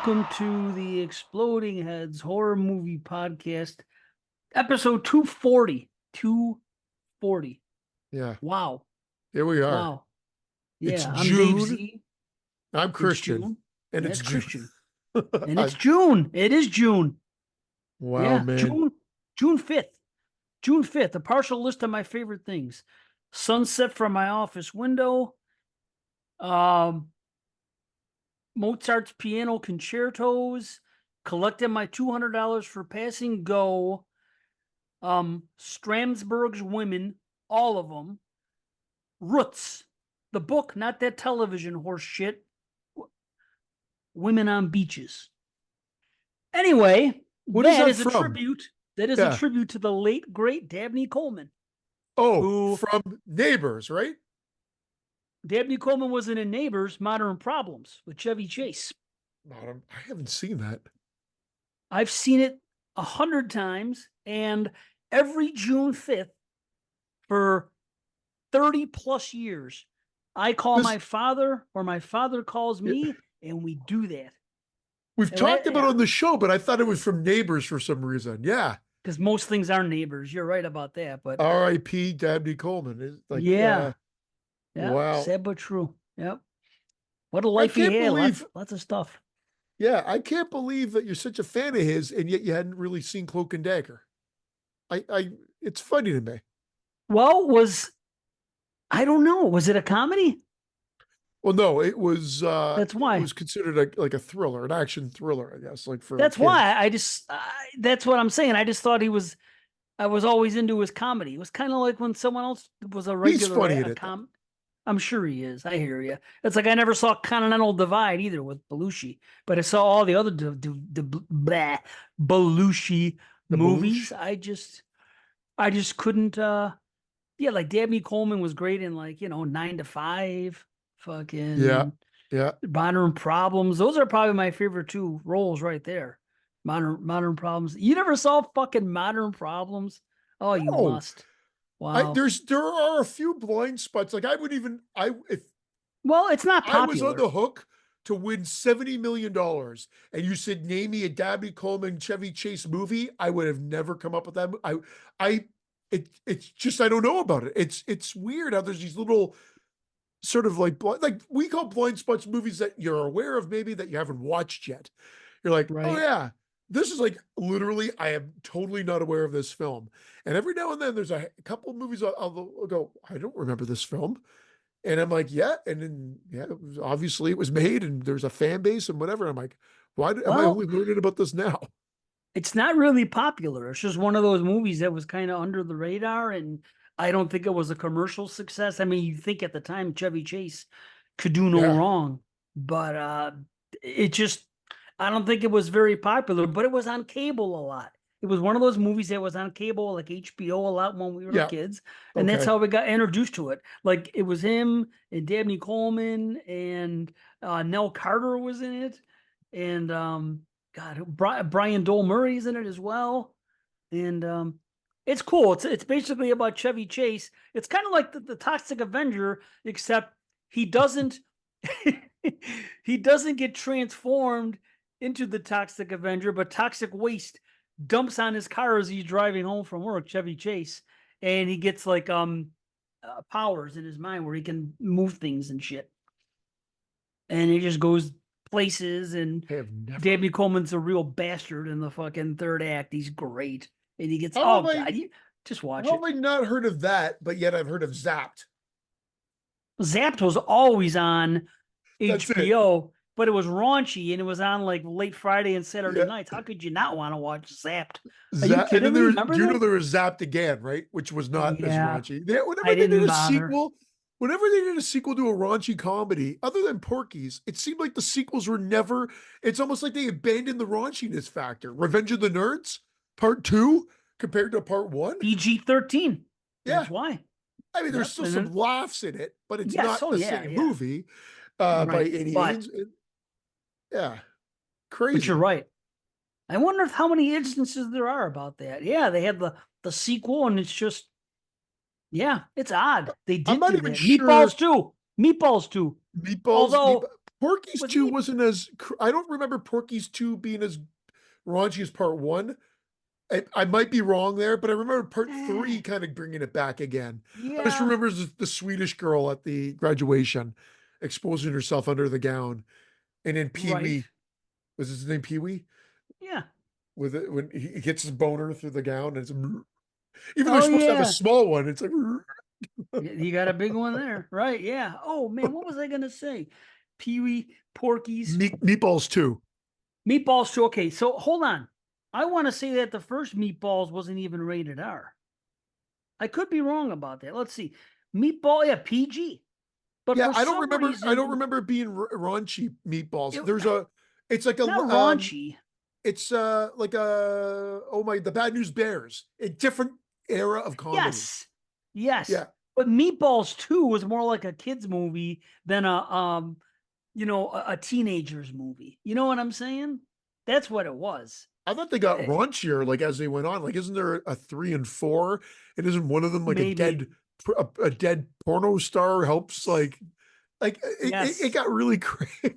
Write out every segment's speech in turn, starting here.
welcome to the Exploding Heads Horror Movie Podcast, episode 240. 240. Yeah, Wow. here we are. Wow. It's Yeah, I'm Dave June. Z. I'm It's Christian, June. and Yeah, it's it's June. Christian. And it's June. It is June. Wow, Yeah, man. June 5th. June 5th, a partial list of my favorite things. Sunset from my office window. Mozart's piano concertos, collecting my $200 for passing go, Stramsburg's Women, all of them, Roots, the book, not that television horse shit, Women on Beaches. Anyway, What is that a from? tribute. That is a Yeah. tribute to the late, great Dabney Coleman. Oh, from Neighbors, right? Dabney Coleman was in Neighbors, Modern Problems with Chevy Chase. I haven't seen that. I've seen it 100 times, and every June 5th for 30 plus years, I call my father or my father calls me, and we do that. We've talked about it on the show, but I thought it was from Neighbors for some reason. Yeah. Because most things are Neighbors. You're right about that. But R.I.P. Dabney Coleman. It's like, yeah. Wow. Sad but true. Yep. What a life he had. Lots of stuff. Yeah, I can't believe that you're such a fan of his, and yet you hadn't really seen Cloak and Dagger. It's funny to me. Well, I don't know. Was it a comedy? Well, no, it was. That's why it was considered like a thriller, an action thriller, I guess. Like for that's kids. why that's what I'm saying. I just thought I was always into his comedy. It was kind of like when someone else was a regular. He's funny in it. I'm sure he is. I hear you. It's like I never saw Continental Divide either with Belushi, but I saw all the other Belushi movies. I just couldn't. Like Dabney Coleman was great in 9 to 5. Fucking yeah. Modern Problems. Those are probably my favorite two roles right there. Modern Problems. You never saw fucking Modern Problems? Oh, you must. Wow. There are a few blind spots. Like well, it's not popular. I was on the hook to win $70 million, and you said name me a Dabney Coleman Chevy Chase movie, I would have never come up with that. It's just I don't know about it. It's weird how there's these little sort of like we call blind spots movies that you're aware of, maybe that you haven't watched yet. You're like, right. Oh yeah. This is like literally, I am totally not aware of this film. And every now and then there's a couple of movies I'll go, I don't remember this film. And I'm like, yeah. And then, obviously it was made and there's a fan base and whatever. I'm like, why am I only learning about this now? It's not really popular. It's just one of those movies that was kind of under the radar. And I don't think it was a commercial success. I mean, you think at the time Chevy Chase could do no wrong, but I don't think it was very popular, but it was on cable a lot. It was one of those movies that was on cable, like HBO, a lot when we were kids. And that's how we got introduced to it. Like, it was him and Dabney Coleman and Nell Carter was in it. And, Brian Dole Murray's in it as well. And it's cool. It's basically about Chevy Chase. It's kind of like the Toxic Avenger, except he doesn't get transformed into the Toxic Avenger, but toxic waste dumps on his car as he's driving home from work, Chevy Chase, and he gets powers in his mind where he can move things and shit. And he just goes places, and Dabney Coleman's a real bastard in the fucking third act. He's great. And he gets just watch it. How have I not heard of that, but yet I've heard of Zapped? Zapped was always on HBO. But it was raunchy, and it was on like late Friday and Saturday nights. How could you not want to watch Zapped? Are you kidding me? There was Zapped Again, right? Which was not as raunchy. Whenever they did a sequel to a raunchy comedy, other than Porky's, it seemed like the sequels were never. It's almost like they abandoned the raunchiness factor. Revenge of the Nerds, Part 2 compared to Part 1. PG-13. That's why. I mean, there's still some laughs in it, but it's not the same movie by any means. Yeah, crazy. But you're right. I wonder how many instances there are about that. Yeah, they had the sequel, and it's just, it's odd. They did. I'm not do even that. sure. Meatballs too. Although Porky's with 2 me. wasn't as I don't remember Porky's 2 being as raunchy as part 1. I might be wrong there, but I remember part 3 Eh, kind of bringing it back again. I just yeah, remember the Swedish girl at the graduation exposing herself under the gown, and then Pee right. Wee, was his name Pee Wee? Yeah. With it when he gets his boner through the gown, and it's even though you're Oh supposed to have a yeah. small one, it's like You got a big one there, right? Yeah. Oh man, what was I gonna say? Pee Wee, Porky's, Meatballs too. Meatballs too. Okay, so hold on. I want to say that the first Meatballs wasn't even rated R. I could be wrong about that. Let's see. Meatball, yeah, PG. But Yeah, for some I don't reason, remember it being raunchy meatballs. it It's like not raunchy. it's like oh my, the Bad News Bears, a different era of comedy. Yes, yes. Yeah, But Meatballs 2 was more like a kids movie than a teenager's movie. You know what I'm saying? That's what it was. I thought they got Eh, raunchier like as they went on. Like, isn't there a 3 and 4? And isn't one of them like Maybe. a dead porno star helps like it Yes. got really crazy.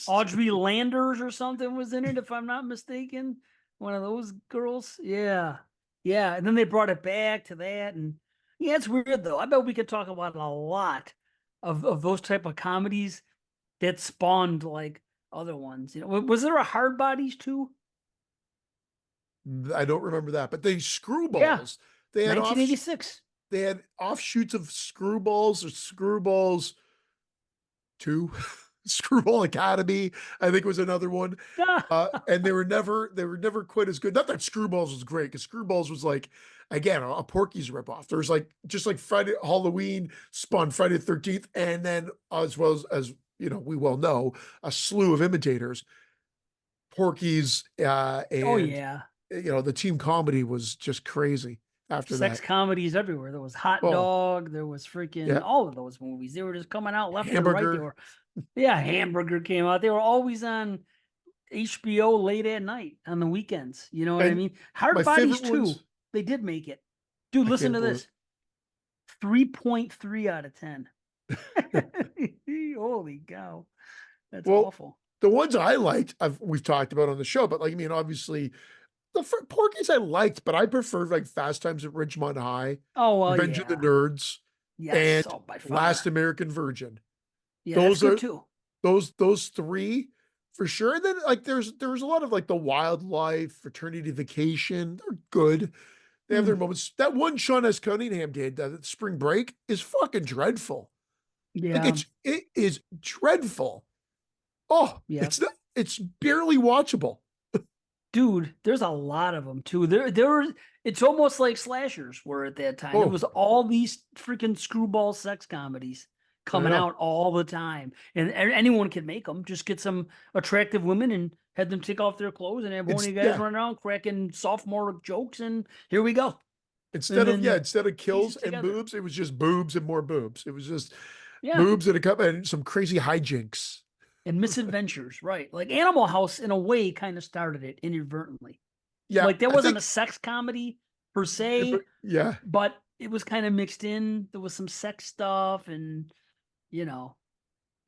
Audrey Landers or something was in it, if I'm not mistaken. One of those girls. Yeah. Yeah. And then they brought it back to that. And yeah, it's weird though. I bet we could talk about a lot of those type of comedies that spawned like other ones. You know, was there a Hard Bodies too? I don't remember that, but they Yeah. screwballs. They had off 1986. they had offshoots of screwballs or screwballs 2. Screwball Academy, I think was another one. And they were never quite as good. Not that Screwballs was great, because Screwballs was like again a Porky's ripoff. There's like just like Friday Halloween spun Friday the 13th, and then as well as you know, we well know, a slew of imitators. Porky's Oh and yeah. you know, the team comedy was just crazy after Sex that. comedies everywhere. There was Hot Oh, Dog. There was freaking yeah. all of those movies. They were just coming out left and right. They Hamburger. were, yeah, Hamburger came out. They were always on HBO late at night on the weekends. You know what I And mean? Hard my Bodies favorite too. ones, They did make it. Dude, I listen can't to believe this. 3.3 out of 10. it. Holy cow. That's Well, awful. the ones I liked, we've talked about on the show, but like, I mean, obviously, Porky's I liked, but I preferred like Fast Times at Ridgemont High, Oh, well, Revenge of the yeah. Nerds, Yes. and Oh, by Last far. American Virgin. Yeah, that's Those good are too. those 3 for sure. And then like there's a lot of like the Wildlife, Fraternity Vacation. They're good. They have Hmm. their moments. That one Sean S. Cunningham did, Spring Break, is fucking dreadful. Like Yeah. it is dreadful. Oh, Yeah. it's barely watchable. Dude, there's a lot of them too. It's almost like slashers were at that time. It Oh, was all these freaking screwball sex comedies I coming know. out all the time, and anyone can make them. Just get some attractive women and have them take off their clothes and have horny guys Yeah. running around cracking sophomore jokes, and here we go. And then Instead of piece kills it and together. boobs, it was just boobs and more boobs. It was just Yeah, boobs and a couple and some crazy hijinks. and misadventures, right? Like Animal House, in a way, kind of started it inadvertently. Yeah, Like there I wasn't a think sex comedy per se, yeah, but it was kind of mixed in. There was some sex stuff, and you know,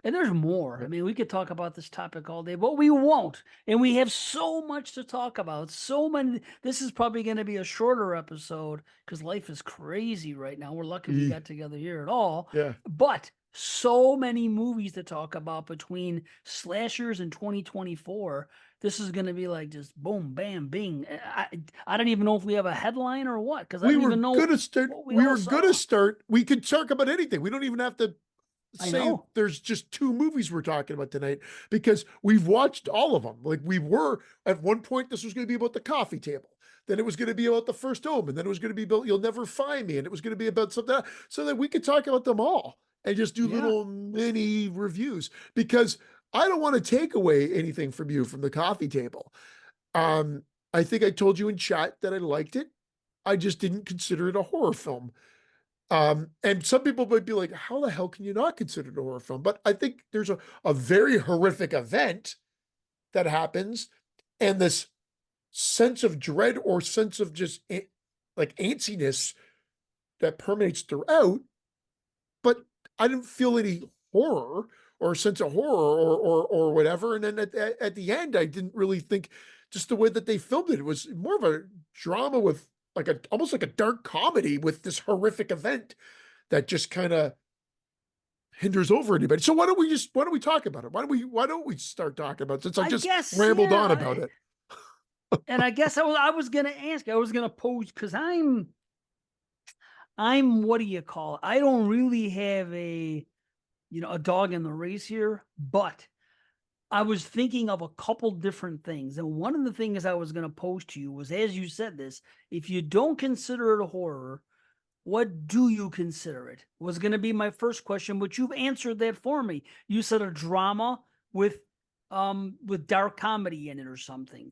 and there's more. I mean, we could talk about this topic all day, but we won't. And we have so much to talk about. So many. This is probably going to be a shorter episode because life is crazy right now. We're lucky we got together here at all. yeah. But so many movies to talk about between slashers and 2024. This is going to be like just boom, bam, bing. I don't even know if we have a headline or what because I We don't were even know gonna start. what we We all were gonna saw. start. We could talk about anything. We don't even have to I say know. there's just 2 movies we're talking about tonight, because we've watched all of them. Like, we were at one point, this was going to be about the coffee table. Then it was going to be about the First Omen. Then it was going to be about You'll Never Find Me. And it was going to be about something else, so that we could talk about them all and just do Yeah. little mini reviews, because I don't want to take away anything from you from the coffee table. Um, I think I told you in chat that I liked it. I just didn't consider it a horror film. And some people might be like, how the hell can you not consider it a horror film? But I think there's a very horrific event that happens, and this sense of dread or sense of just like antsiness that permeates throughout. But I didn't feel any horror or a sense of horror or whatever. And then at the end, I didn't really think just the way that they filmed it. It was more of a drama with like a almost like a dark comedy with this horrific event that just kind of hinders over anybody. So why don't we talk about it? Why don't we start talking about it since I I just guess, rambled on about yeah. it? And I guess I was gonna ask, I was gonna pose because I'm what do you call it? I don't really have a dog in the race here, but I was thinking of a couple different things. And one of the things I was gonna pose to you was, as you said this, if you don't consider it a horror, what do you consider it? Was going to be my first question, but you've answered that for me. You said a drama with dark comedy in it or something,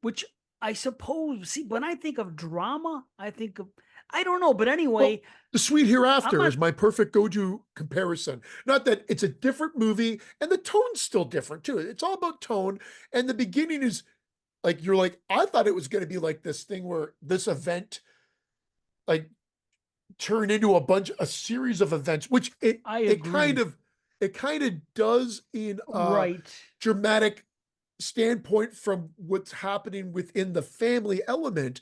which I suppose, see, when I think of drama, I think of, I don't know, but Well, anyway, The Sweet I'm Hereafter not. is my perfect go-to comparison. Not that it's a different movie, and the tone's still different too. It's all about tone, and the beginning is like you're like, I thought it was going to be like this thing where this event like turned into a series of events, which I it kind agree. of it kind of does in a Right. dramatic standpoint from what's happening within the family element,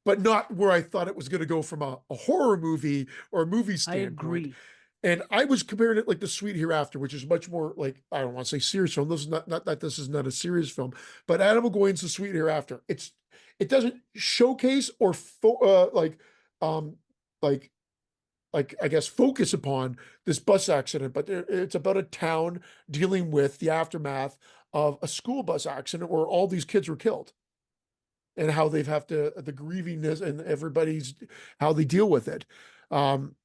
but not where I thought it was going to go from a horror movie or a movie I standpoint. agree. And I was comparing it like The Sweet Hereafter, which is much more like, I don't want to say serious film. This is not that this is not a serious film, but Adam McGuigan's The Sweet Hereafter. It doesn't showcase or um like I guess focus upon this bus accident, but it's about a town dealing with the aftermath of a school bus accident where all these kids were killed and how they've have to the grievingness and everybody's how they deal with it. Um,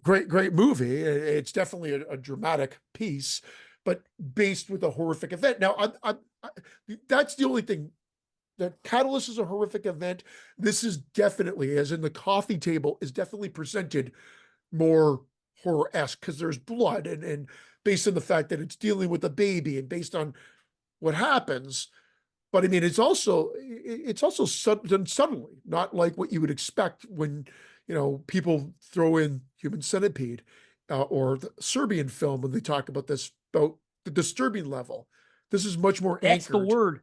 great movie. It's definitely a dramatic piece, but based with a horrific event. Now, that's the only thing. The Catalyst is a horrific event. This is definitely, as in the coffee table, is definitely presented more horror-esque because there's blood and based on the fact that it's dealing with a baby and based on what happens. But I mean, it's also done subtly, not like what you would expect when people throw in Human Centipede or the Serbian film when they talk about this about the disturbing level. This is much more That's the anchored. word.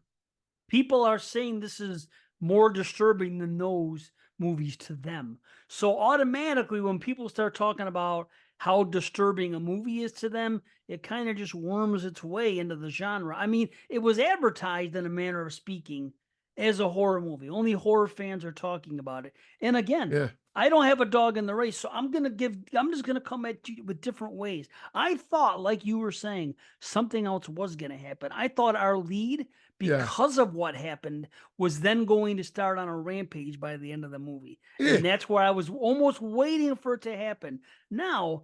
People are saying this is more disturbing than those movies to them. So automatically, when people start talking about how disturbing a movie is to them, it kind of just worms its way into the genre. I mean, it was advertised in a manner of speaking as a horror movie. Only horror fans are talking about it. And again, Yeah, I don't have a dog in the race, so I'm just gonna come at you with different ways. I thought, like you were saying, something else was gonna happen. I thought our lead, yeah, because of what happened, was then going to start on a rampage by the end of the movie. yeah, And that's where I was almost waiting for it to happen. Now,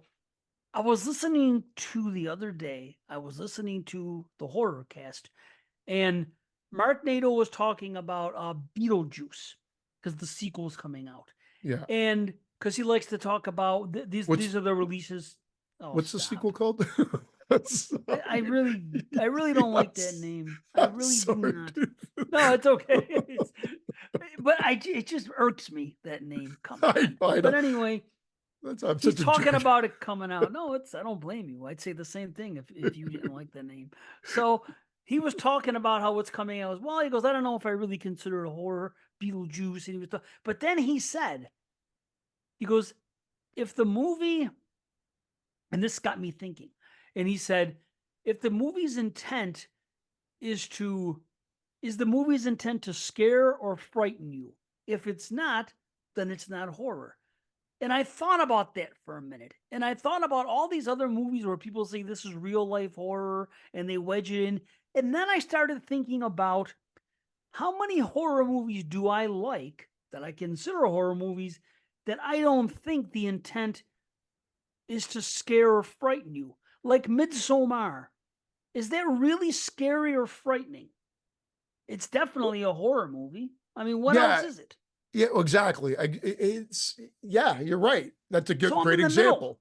I was listening to the other day, I was listening to the horror cast, and Mark Nato was talking about Beetlejuice because the sequel's coming out. yeah. And because he likes to talk about What's these are the releases. Oh, what's the sequel stop. called? I Sorry. really don't like that name. I I'm really do sorry, not. dude. No, it's okay. But it just irks me that name. Come on. I But know. anyway, I'm he's such a talking jerk. about it coming out. No, I don't blame you. I'd say the same thing if you didn't like the name. So he was talking about how it's coming out as well. He goes, I don't know if I really consider it a horror, Beetlejuice, and he was but then he said, he goes, if the movie, and this got me thinking, and he said, if the movie's intent is to is the movie's intent to scare or frighten you? If it's not, then it's not horror. And I thought about that for a minute. And I thought about all these other movies where people say this is real life horror and they wedge it in. And then I started thinking about how many horror movies do I like that I consider horror movies that I don't think the intent is to scare or frighten you. Like Midsommar. Is that really scary or frightening? It's definitely a horror movie. I mean, what else Yeah, is it? yeah, exactly. Yeah, you're right. That's a So I'm great in the middle, example.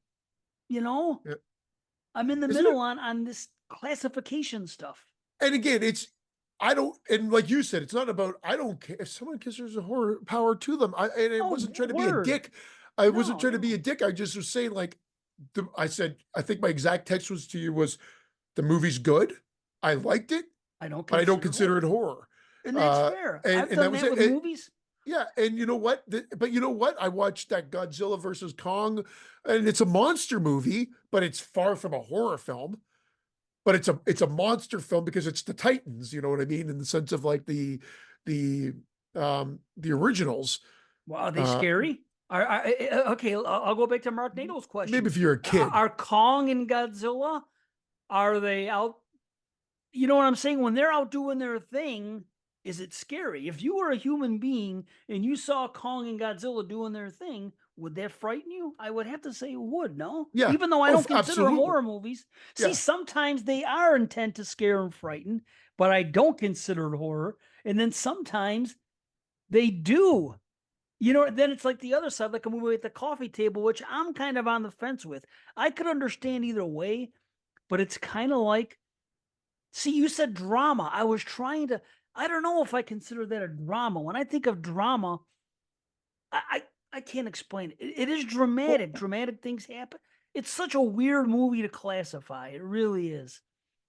you know? Yeah. I'm in the Isn't it? middle on this classification stuff. And again, I don't, and like you said, it's not about, I don't care if someone considers a horror power to them. And it Oh, wasn't trying to be a word. dick. I wasn't No, trying to be a no. dick. I just was saying, like, I said, I think my exact text was to you was The movie's good. I liked it, I don't but I don't consider consider it horror. horror. And that's Uh, fair. and I've and that done was that it. with movies. Yeah, and you know what? But you know what? I watched that Godzilla versus Kong, and it's a monster movie, but it's far from a horror film. But it's a monster film because it's the Titans. You know what I mean? In the sense of like the the originals. Well, are they Uh, scary? Okay, I'll go back to Mark Nato's maybe question. if you're a kid. Are Kong and Godzilla, are they out? You know what I'm saying? When they're out doing their thing, is it scary? If you were a human being and you saw Kong and Godzilla doing their thing, would that frighten you? I would have to say it would, no? Yeah. Even though I Oh, don't consider them absolutely. horror movies. See, Yeah. sometimes they are intent to scare and frighten, but I don't consider it horror. And then sometimes they do. You know, then it's like the other side, like a movie at the coffee table, which I'm kind of on the fence with. I could understand either way, but it's kind of like, see, you said drama. I was trying to, I don't know if I consider that a drama. When I think of drama, I can't explain it. It is Well, dramatic. Dramatic things happen. It's such a weird movie to classify. It really is.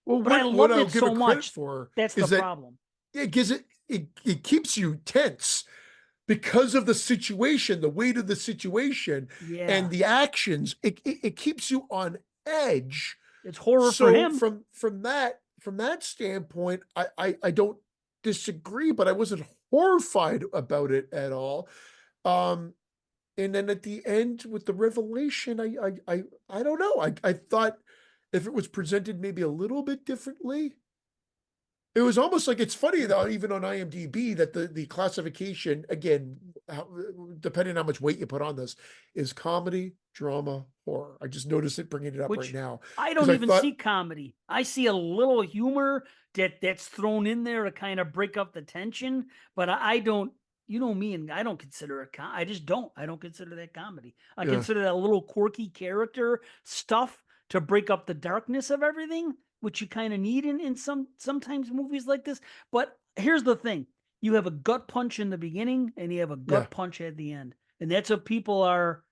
well, But I what loved I'll it give so it credit much. for That's the is that problem. it gives it keeps you tense because of the situation, the weight of the situation, and Yeah. the actions. It keeps you on edge. It's horror for So him. from that standpoint, I don't disagree, but I wasn't horrified about it at all. Um, and then at the end with the revelation, I don't know. I thought if it was presented maybe a little bit differently, it was almost like it's funny though, even on IMDb, that the classification again, depending on how much weight you put on this, is comedy, drama, horror. I just noticed it bringing it up right Which now I because don't I even thought, see comedy. I see a little humor that's thrown in there to kind of break up the tension, but I don't. You know me, and I don't consider it. I just don't. I don't consider that comedy. I yeah, consider that a little quirky character stuff to break up the darkness of everything, which you kind of need in sometimes movies like this. But here's the thing: you have a gut punch in the beginning, and you have a yeah, gut punch at the end, and that's what people are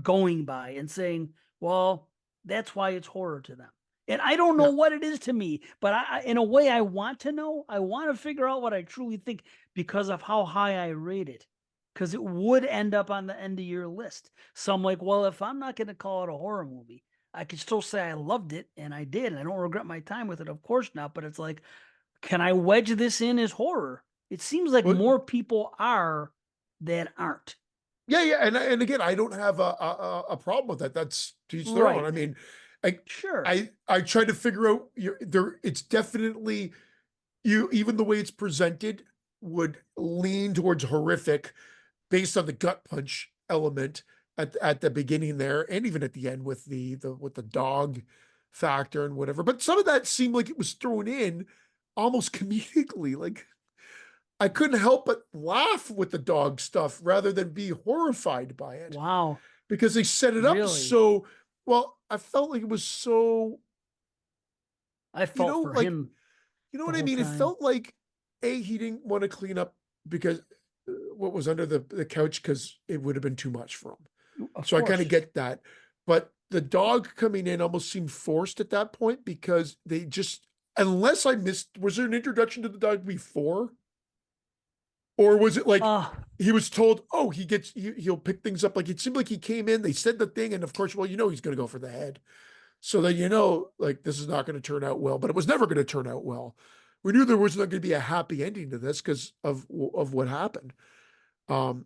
going by and saying, well, that's why it's horror to them. And I don't know yeah, what it is to me, but in a way, I want to know. I want to figure out what I truly think because of how high I rate it. Because it would end up on the end of your list. So I'm like, well, if I'm not going to call it a horror movie, I could still say I loved it and I did. And I don't regret my time with it. Of course not. But it's like, can I wedge this in as horror? It seems like well, more people are that aren't. yeah, yeah. And again, I don't have a problem with that. That's to each their own. Right. I mean, I Sure. I tried to figure out there. It's definitely even the way it's presented would lean towards horrific based on the gut punch element at the beginning there, and even at the end with the dog factor and whatever. But some of that seemed like it was thrown in almost comedically. Like I couldn't help but laugh with the dog stuff rather than be horrified by it Wow. because they set it up Really? so well. I felt like it was so, I felt for like, him the what I whole mean? It time. felt like he didn't want to clean up because what was under the couch because it would have been too much for him. Of So I kind of course. get that. But the dog coming in almost seemed forced at that point because they just, unless I missed, was there an introduction to the dog before? Or was it like Uh, he was told, oh, he'll pick things up? Like it seemed like he came in, they said the thing, and of course, well, he's going to go for the head. So then like this is not going to turn out well, but it was never going to turn out well. We knew there was not going to be a happy ending to this because of what happened. Um,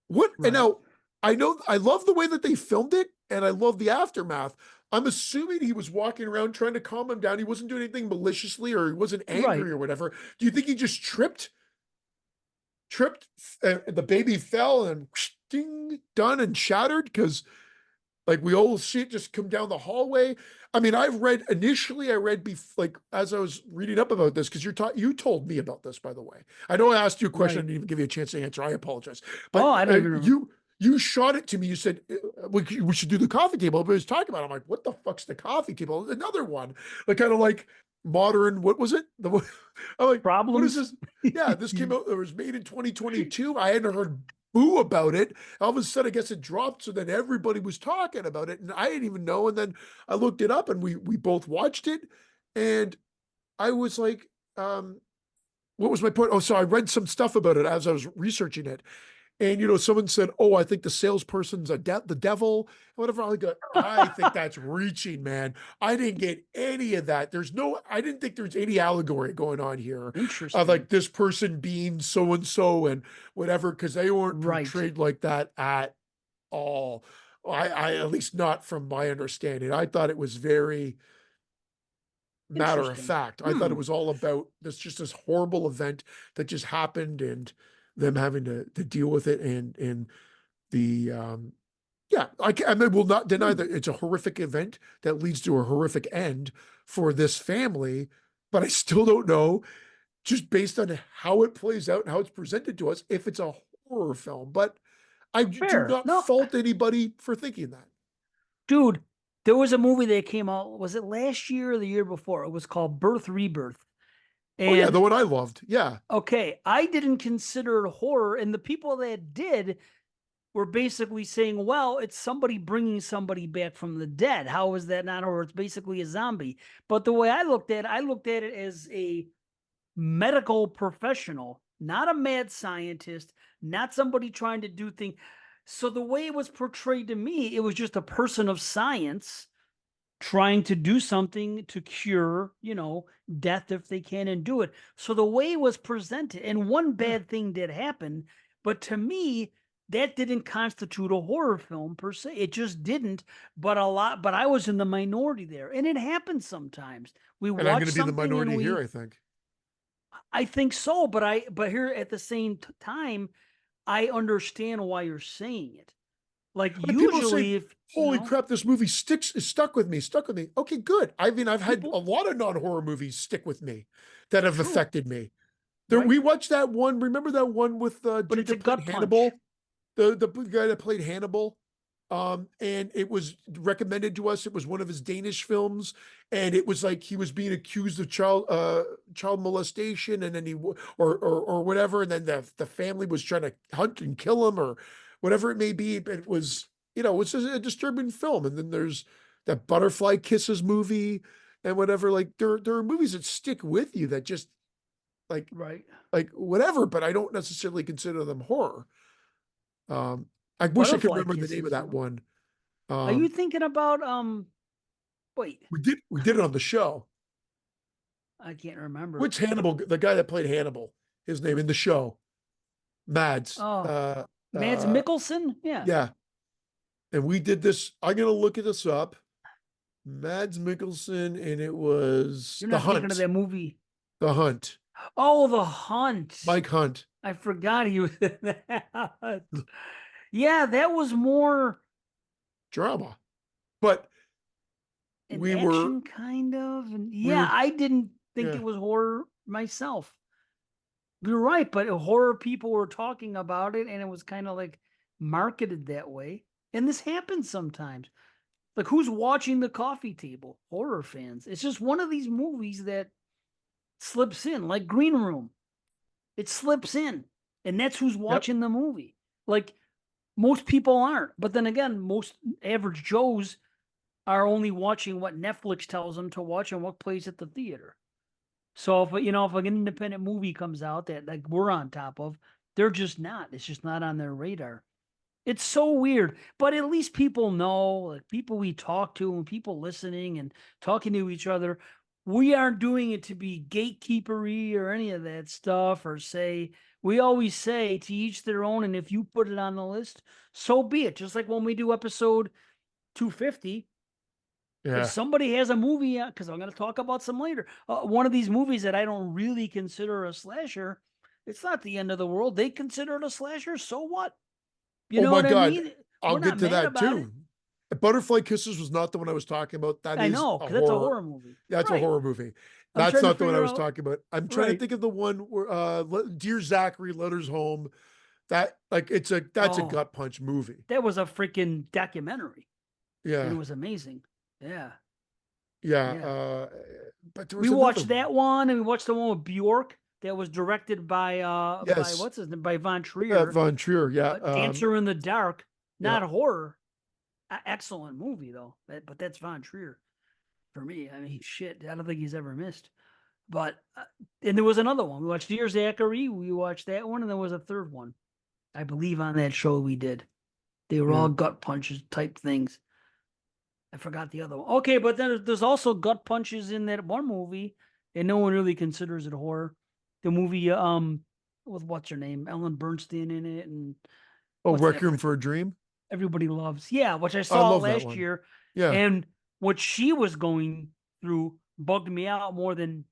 what and right. now I know I love the way that they filmed it, and I love the aftermath. I'm assuming he was walking around trying to calm him down. He wasn't doing anything maliciously, or he wasn't Right. angry or whatever. Do you think he just tripped, the baby fell and ding, done and shattered? Because like we all see it just come down the hallway. I mean, I read like as I was reading up about this because you told me about this, by the way. I know I asked you a question, I Right. didn't even give you a chance to answer. I apologize, Oh, but I don't even remember. you shot it to me. You said we should do the coffee table. But I was talking about it. I'm like, what the fuck's the coffee table? Another one, like kind of like modern. What was it? I'm like, what is Problems. this? Yeah, this came out. It was made in 2022. I hadn't heard boo about it. All of a sudden, I guess it dropped, so then everybody was talking about it, and I didn't even know. And then I looked it up, and we both watched it, and I was like, what was my point? Oh, so I read some stuff about it as I was researching it, and someone said, "Oh, I think the salesperson's the devil." Whatever. I think that's reaching, man. I didn't get any of that. I didn't think there's any allegory going on here of Interesting. like this person being so and so and whatever, because they weren't Right. portrayed like that at all. I at least not from my understanding. I thought it was very matter of Interesting. fact. I thought it Hmm. was all about this horrible event that just happened and them having to deal with it and the yeah, I mean, will not deny Hmm. that it's a horrific event that leads to a horrific end for this family, but I still don't know, just based on how it plays out and how it's presented to us, if it's a horror film. But I do Fair. not No, fault anybody for thinking that. dude, there was a movie that came out, was it last year or the year before? It was called Birth Rebirth. Oh yeah, And the one I loved. Yeah. okay, I didn't consider it horror, and the people that did were basically saying, well, it's somebody bringing somebody back from the dead. How is that not horror? It's basically a zombie. But the way I looked at it as a medical professional, not a mad scientist, not somebody trying to do things. So the way it was portrayed to me, it was just a person of science trying to do something to cure, death if they can and do it. So the way it was presented, and one Yeah. bad thing did happen, but to me, that didn't constitute a horror film per se. It just didn't. But I was in the minority there. And it happens sometimes. We And I'm watch going to be in the something and minority here, I think. I think so, but here at the same time, I understand why you're saying it. Like And people say, usually if, "Holy crap, this movie stuck with me, stuck with me." Okay, good. I mean, I've had a people lot of non-horror movies stick with me that have true, affected me. right? We watched that one. Remember that one with But dude it's a that played gut punch. Hannibal? The guy that played Hannibal. And it was recommended to us. It was one of his Danish films, and it was like he was being accused of child molestation, and then or whatever, and then the family was trying to hunt and kill him or whatever it may be. But it was it's just a disturbing film. And then there's that Butterfly Kisses movie and whatever. Like there are movies that stick with you that just like Right. whatever, but I don't necessarily consider them horror. Um, I wish I could Butterfly remember the name of kisses, that no? one. Are you Um, thinking about wait, we did it on the show. I can't remember. Which Hannibal, the guy that played Hannibal, his name in the show, Mads. Oh, Mads Uh, Mikkelsen? Yeah. yeah. And we did this. I'm gonna look this up. Mads Mikkelsen, and it was You're The not thinking of Hunt. that movie. The Hunt. Oh, The Hunt. Mike Hunt. I forgot he was in that. Yeah, that was more Drama. But an we were action kind of. And we yeah, were I didn't think yeah. it was horror myself. You're right, but horror people were talking about it and it was kind of like marketed that way. And this happens sometimes. Like who's watching The Coffee Table? Horror fans. It's just one of these movies that slips in, like Green Room. It slips in. And that's who's Yep. watching the movie. Like most people aren't. But then again, most average Joes are only watching what Netflix tells them to watch and what plays at the theater. So if an independent movie comes out that like we're on top of, they're just not. It's just not on their radar. It's so weird, but at least people know, like people we talk to and people listening and talking to each other, we aren't doing it to be gatekeepery or any of that stuff or say, we always say to each their own. And if you put it on the list, so be it. Just like when we do episode 250, if Yeah. somebody has a movie, because I'm going to talk about some later, one of these movies that I don't really consider a slasher, it's not the end of the world. They consider it a slasher. So what? You Oh know my what I God. mean? I'll We're get not to mad that about it. too. Butterfly Kisses was not the one I was talking about. That I is know, a because that's a horror. horror movie. That's a Right. horror movie. I'm That's trying to not the one I figure was out. talking about. I'm trying to Right. think of the one where Dear Zachary, Letters Home. That like that's a Oh, gut punch movie. that was a freaking documentary, and it Yeah. was amazing. Yeah. Yeah. Yeah. But there We was another watched one. that one, and we watched the one with Bjork. that was directed by Yes, what's his name, by Von Trier. Von Trier. Yeah, Dancer in the Dark, yeah. not horror. Excellent movie though. But that's Von Trier for me. I mean, shit, I don't think he's ever missed. But and there was another one. We watched Dear Zachary. We watched that one, and there was a third one, I believe, on that show we did. They were Yeah. all gut punches type things. I forgot the other one. Okay, but then there's also gut punches in that one movie, and no one really considers it horror. The movie, with what's her name, Ellen Bernstein in it, and Oh, what's that? Requiem for a Dream. Everybody loves. Yeah, which I I saw love that last one. year, Yeah. and what she was going through bugged me out more than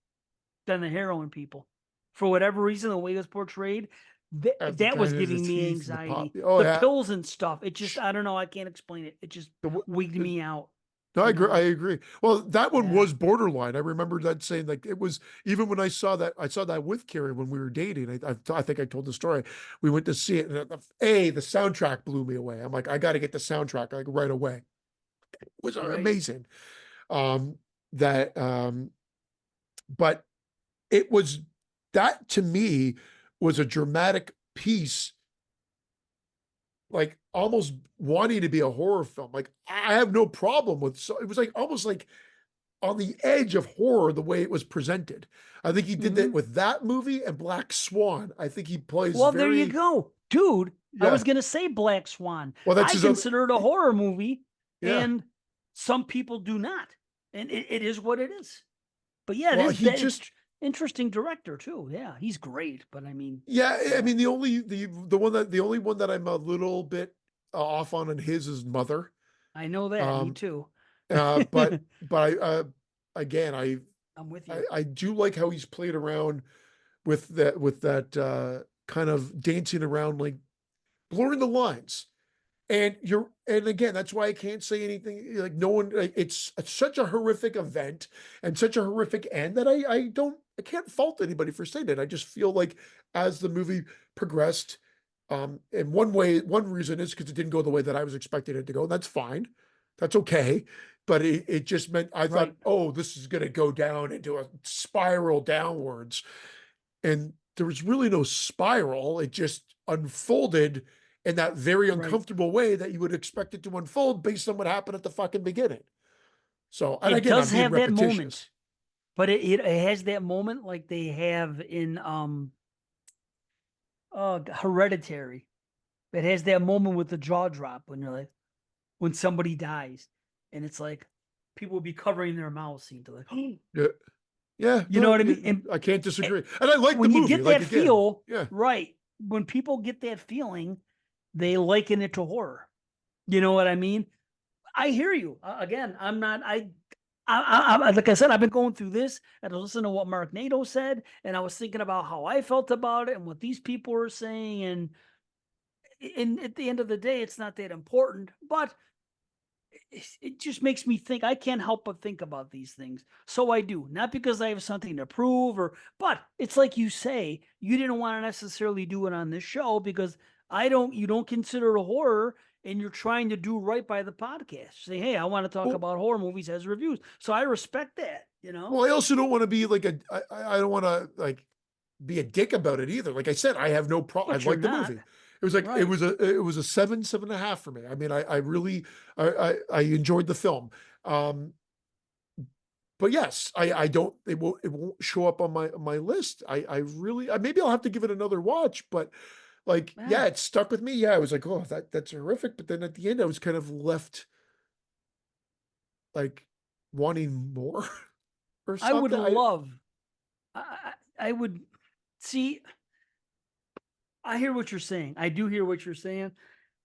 the heroin people. For whatever reason, the way it was portrayed, As the that guy was has the giving me teeth and the pop. anxiety. Oh The yeah. pills and stuff. It just, I don't know. I can't explain it. It just wigged The, me out. no, I You agree. I know? agree. Well, that one Yeah. was borderline. I remember that saying like it was even when I saw that with Carrie when we were dating. I think I told the story. We went to see it, and the soundtrack blew me away. I'm like, I got to get the soundtrack like right away. It was Right. amazing. Um, that, but it was that to me was a dramatic piece, like almost wanting to be a horror film. Like I have no problem with, so it was like almost like on the edge of horror the way it was presented. I think he did that Hmm. with that movie and Black Swan. I think he plays Well, there you very, go. Dude, I was yeah. going to say Black Swan. Well, that's I his other, consider it a horror movie, yeah. and some people do not. And it is what it is. But yeah, it Well, is he that just, interesting director too. Yeah, he's great. But I mean, yeah. I yeah, mean, the only one that I'm a little bit off on his is Mother. I know that. Me Um, too. but again, I'm with you. I do like how he's played around with that kind of dancing around, like blurring the lines. And again, that's why I can't say anything. Like no one, like, it's such a horrific event and such a horrific end that I can't fault anybody for saying it. I just feel like as the movie progressed, in one reason is because it didn't go the way that I was expecting it to go. And that's fine, that's okay. But it just meant I thought, Right, oh, this is going to go down into a spiral downwards, and there was really no spiral. It just unfolded in that very right. uncomfortable way that you would expect it to unfold based on what happened at the fucking beginning. So, and It again, I'm does being have that repetitious. moment, but it has that moment like they have in Hereditary. It has that moment with the jaw drop when you're like when somebody dies, and it's like people will be covering their mouths, seem to like, Yeah, yeah, you know no, what I mean? And I can't disagree. And I like the when you movie. get Like that again, feel, yeah, right? When people get that feeling, they liken it to horror. You know what I mean? I hear you. Again, I'm not. Like I said, I've been going through this, and I was listening to what Mark Nato said, and I was thinking about how I felt about it and what these people are saying, and at the end of the day, it's not that important. But it just makes me think. I can't help but think about these things. So I do, not because I have something to prove, but it's like you say, you didn't want to necessarily do it on this show because I don't. You don't consider it a horror, and you're trying to do right by the podcast. Say, hey, I want to talk well, about horror movies as reviews. So I respect that. I also don't want to be like I don't want to like be a dick about it either. Like I said, I have no problem. I But you're like the not movie. It was like right. it was a 7.5 for me. I mean, I really I enjoyed the film. Um, but yes, I don't it won't show up on my list. I really maybe I'll have to give it another watch, but like Yeah. yeah, it stuck with me. Yeah, I was like, oh, that's horrific. But then at the end, I was kind of left like wanting more or I would something. love. I would see. I hear what you're saying. I do hear what you're saying.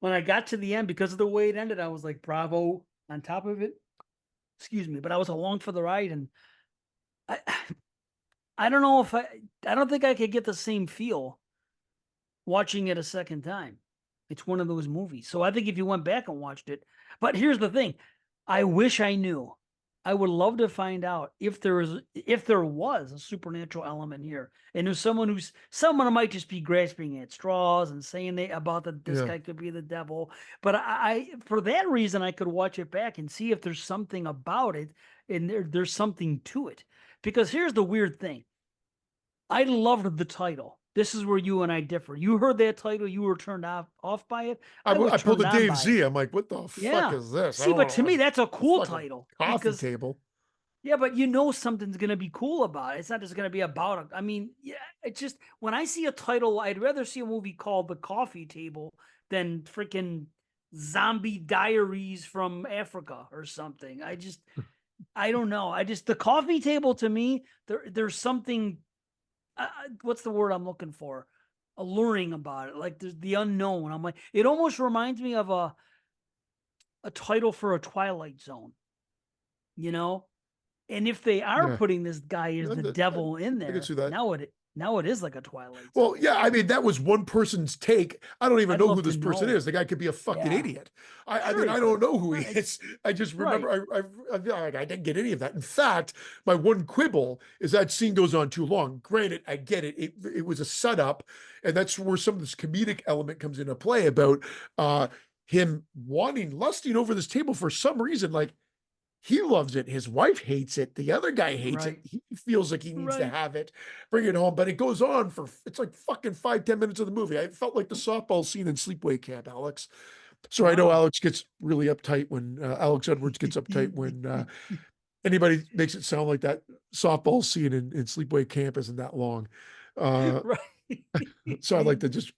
When I got to the end, because of the way it ended, I was like, bravo on top of it. Excuse me, but I was along for the ride, and I, I don't know if I don't think I could get the same feel watching it a second time. It's one of those movies. So I think if you went back and watched it, but here's the thing, I wish I knew. I would love to find out if there was a supernatural element here, and there's someone who might just be grasping at straws and saying they about this Yeah. guy could be the devil. But I for that reason I could watch it back and see if there's something about it, and there's something to it. Because here's the weird thing: I loved the title. This is where you and I differ. You heard that title, you were turned off by it. I was I pulled a turned on Dave by it. Z. I'm like, what the fuck Yeah. is this? I See, don't but know. to me, that's a A cool fucking title coffee because table. yeah, but you know something's gonna be cool about it. It's not just gonna be about it. I mean, yeah, it's just when I see a title, I'd rather see a movie called The Coffee Table than freaking Zombie Diaries from Africa or something. I don't know. The Coffee Table to me, there's something. What's the word I'm looking for? Alluring about it. Like there's the unknown. I'm like, it almost reminds me of a title for a Twilight Zone. You know, and if they are Yeah. putting this guy as the devil in I can there, see that. now it is like a Twilight Well, Zone. yeah, I mean, that was one person's take. I don't even I'd know who love to this person know. is. The guy could be a fucking Yeah, idiot. I sure mean, he I don't could. know who he Right, is. I just right, remember I didn't get any of that. In fact, my one quibble is that scene goes on too long. Granted, I get it. It was a setup, and that's where some of this comedic element comes into play about him lusting over this table for some reason. Like, he loves it. His wife hates it. The other guy hates it. right, He feels like he needs to right. have it, bring it home. But it goes on for, it's like fucking 5, 10 minutes of the movie. I felt like the softball scene in Sleepaway Camp, Alex. So I know Wow. Alex gets really uptight when Alex Edwards gets uptight when anybody makes it sound like that softball scene in Sleepaway Camp isn't that long. Uh, Right. so I'd like to just,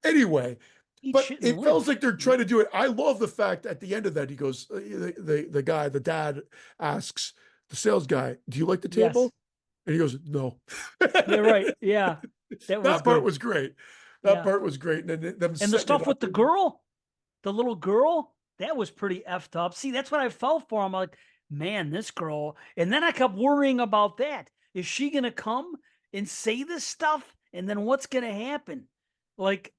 anyway, Eat but shit and it feels live. like they're You trying know? to do it. I love the fact at the end of that, he goes, the guy, the dad asks the sales guy, do you like the Yes. table? And he goes, no. Yeah, right. Yeah. That was That part good. was great. That Yeah. part was great. And then them And the setting it stuff up. with the little girl, that was pretty effed up. See, that's what I felt for. I'm like, man, this girl. And then I kept worrying about that. Is she going to come and say this stuff? And then what's going to happen? Like,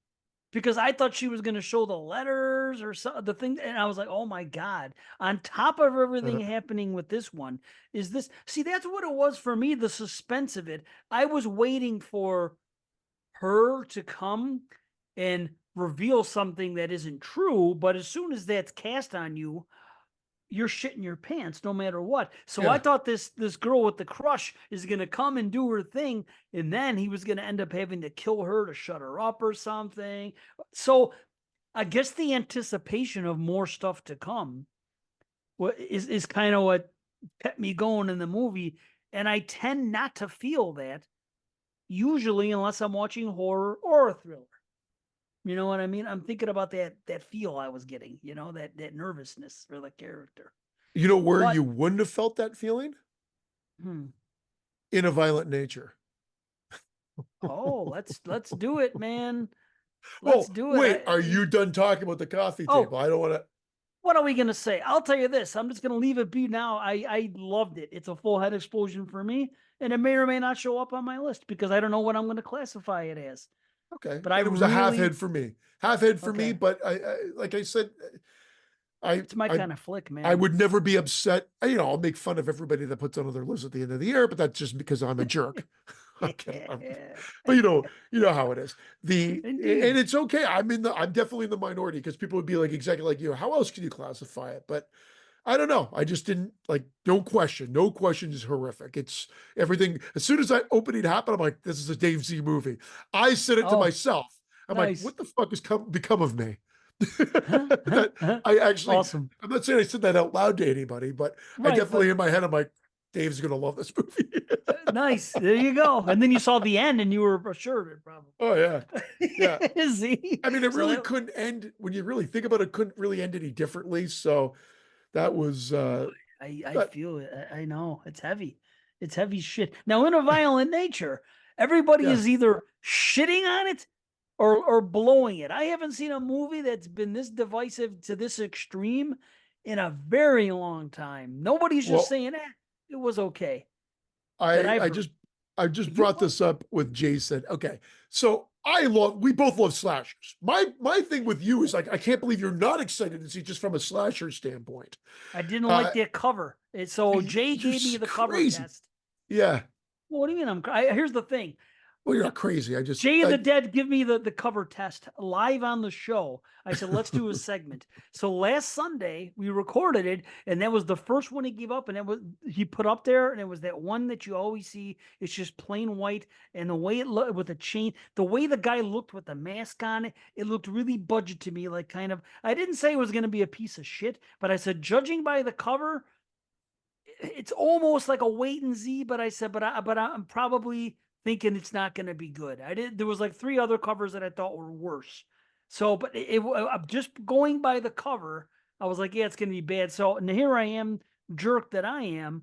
because I thought she was going to show the letters or the thing. And I was like, oh my God. On top of everything Uh, happening with this one, is this. See, that's what it was for me, the suspense of it. I was waiting for her to come and reveal something that isn't true. But as soon as that's cast on you, you're shitting your pants no matter what. So I yeah. thought this girl with the crush is gonna come and do her thing, and then he was gonna end up having to kill her to shut her up or something. So I guess the anticipation of more stuff to come is kind of what kept me going in the movie. And I tend not to feel that usually unless I'm watching horror or a thriller. You know what I mean? I'm thinking about that feel I was getting, that nervousness for the character. You know where But you wouldn't have felt that feeling? hmm, In A Violent Nature. oh, let's do it, man. Let's Well, do it. wait, are you done talking about the coffee table? Oh, I don't want to. what are we gonna say? I'll tell you this. I'm just gonna leave it be now. I loved it. It's a full head explosion for me, and it may or may not show up on my list because I don't know what I'm gonna classify it as. Okay, But I then it was a half really head for me. Half head for me, okay. but like I said, I It's my I kind of flick, I man. would never be upset. I'll make fun of everybody that puts on their list at the end of the year, but that's just because I'm a jerk. Okay, but you know how it is. And Indeed. it's okay. I'm definitely in the minority because people would be like exactly like you. How else can you classify it? But I don't know. I just didn't like. No question. No question is horrific. It's everything. As soon as that opening happened, I'm like, this is a Dave Z movie. I said it to Oh, myself. I'm like, nice. what the fuck has become of me? That I actually, Awesome. I'm not saying I said that out loud to anybody, but I Right, definitely but in my head, I'm like, Dave's gonna love this movie. nice. There you go. And then you saw the end and you were assured it probably. Oh yeah, yeah. See? I mean, it So really that couldn't end when you really think about it. Couldn't really end any differently. So that was I that, feel it. I know. It's heavy. It's heavy shit. Now in a violent nature, everybody yeah. is either shitting on it or blowing it. I haven't seen a movie that's been this divisive to this extreme in a very long time. Nobody's just Well, saying, it was okay that I I've I heard. just I just You brought this up with Jason. Okay, so we both love slashers. My thing with you is like I can't believe you're not excited to see just from a slasher standpoint. I didn't like Uh, that cover. So Jay you're gave me the cover crazy. test. Yeah, Well, what do you mean? Here's the thing. Well, you're not crazy. Jay of the Dead give me the cover test live on the show. I said, let's do a segment. So last Sunday we recorded it, and that was the first one he gave up, and it was he put up there, and it was that one that you always see. It's just plain white, and the way it looked with the chain, the way the guy looked with the mask on it, it looked really budget to me. Like kind of, I didn't say it was going to be a piece of shit, but I said, judging by the cover, it's almost like a wait and see. But I said, but I'm probably thinking it's not going to be good. I did. There was like 3 other covers that I thought were worse. So, but I'm just going by the cover. I was like, yeah, it's going to be bad. So, and here I am, jerk that I am,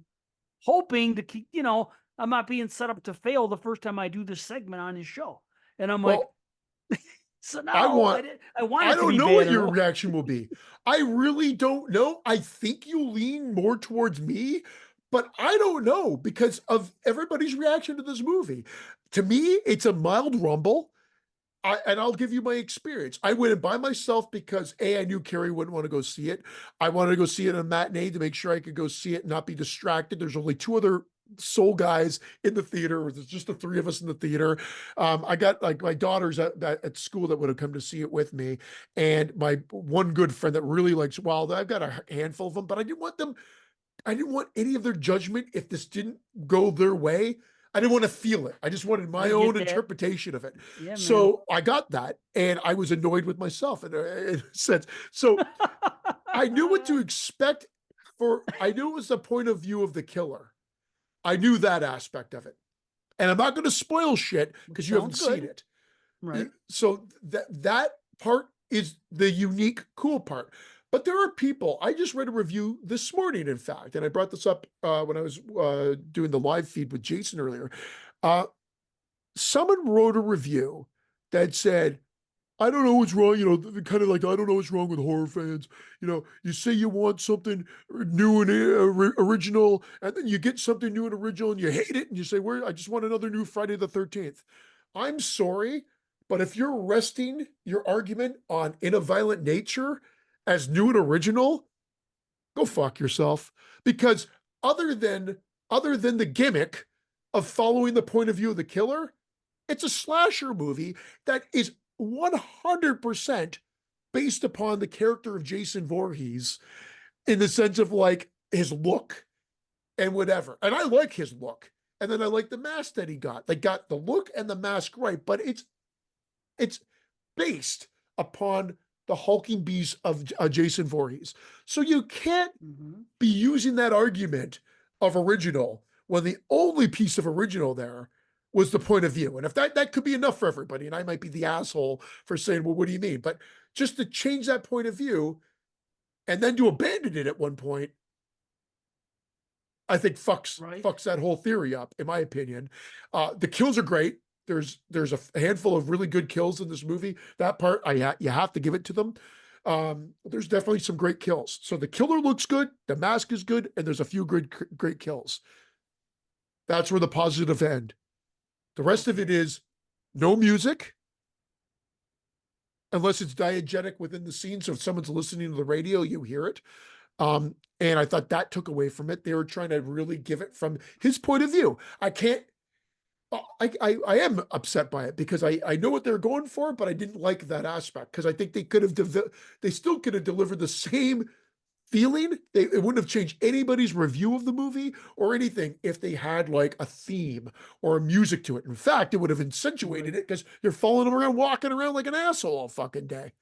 hoping to keep. I'm not being set up to fail the first time I do this segment on his show, and I'm like, Well, so I now want I want I it to don't be know bad. what your reaction will be. I really don't know. I think you lean more towards me, but I don't know because of everybody's reaction to this movie. To me, it's a mild rumble. And I'll give you my experience. I went in by myself because A, I knew Carrie wouldn't want to go see it. I wanted to go see it in a matinee to make sure I could go see it and not be distracted. There's only 2 other soul guys in the theater. There's just the 3 of us in the theater. I got like my daughters at school that would have come to see it with me, and my one good friend that really likes Wild. I've got a handful of them, but I didn't want them. I didn't want any of their judgment if this didn't go their way. I didn't want to feel it. I just wanted I my get own that. interpretation of it. Yeah, man. So I got that, and I was annoyed with myself in a sense. So I knew what to expect. I knew it was the point of view of the killer. I knew that aspect of it, and I'm not going to spoil shit because you haven't Sounds seen good. it. Right. So that part is the unique, cool part. But there are people. I just read a review this morning, in fact, and I brought this up when I was doing the live feed with Jason earlier. Uh, Someone wrote a review that said, I don't know what's wrong, kind of like, I don't know what's wrong with horror fans. You say you want something new and original, and then you get something new and original and you hate it, and you say, I just want another new Friday the 13th. I'm sorry, but if you're resting your argument on In a Violent Nature as new and original, go fuck yourself. Because other than other than the gimmick of following the point of view of the killer, it's a slasher movie that is 100% based upon the character of Jason Voorhees in the sense of like his look and whatever. And I like his look. And then I like the mask that he got. They got the look and the mask right, but it's based upon the hulking beast of Jason Voorhees. So you can't be using that argument of original when the only piece of original there was the point of view. And if that could be enough for everybody, and I might be the asshole for saying, well, what do you mean? But just to change that point of view and then to abandon it at one point, I think fucks that whole theory up, in my opinion. The kills are great. There's a handful of really good kills in this movie. That part, you have to give it to them. There's definitely some great kills. So the killer looks good, the mask is good, and there's a few great kills. That's where the positive end. The rest of it is no music, unless it's diegetic within the scene. So if someone's listening to the radio, you hear it. And I thought that took away from it. They were trying to really give it from his point of view. I am upset by it because I know what they're going for, but I didn't like that aspect because I think they still could have delivered the same feeling. It wouldn't have changed anybody's review of the movie or anything if they had like a theme or a music to it. In fact, it would have accentuated it because you're following them around, walking around like an asshole all fucking day.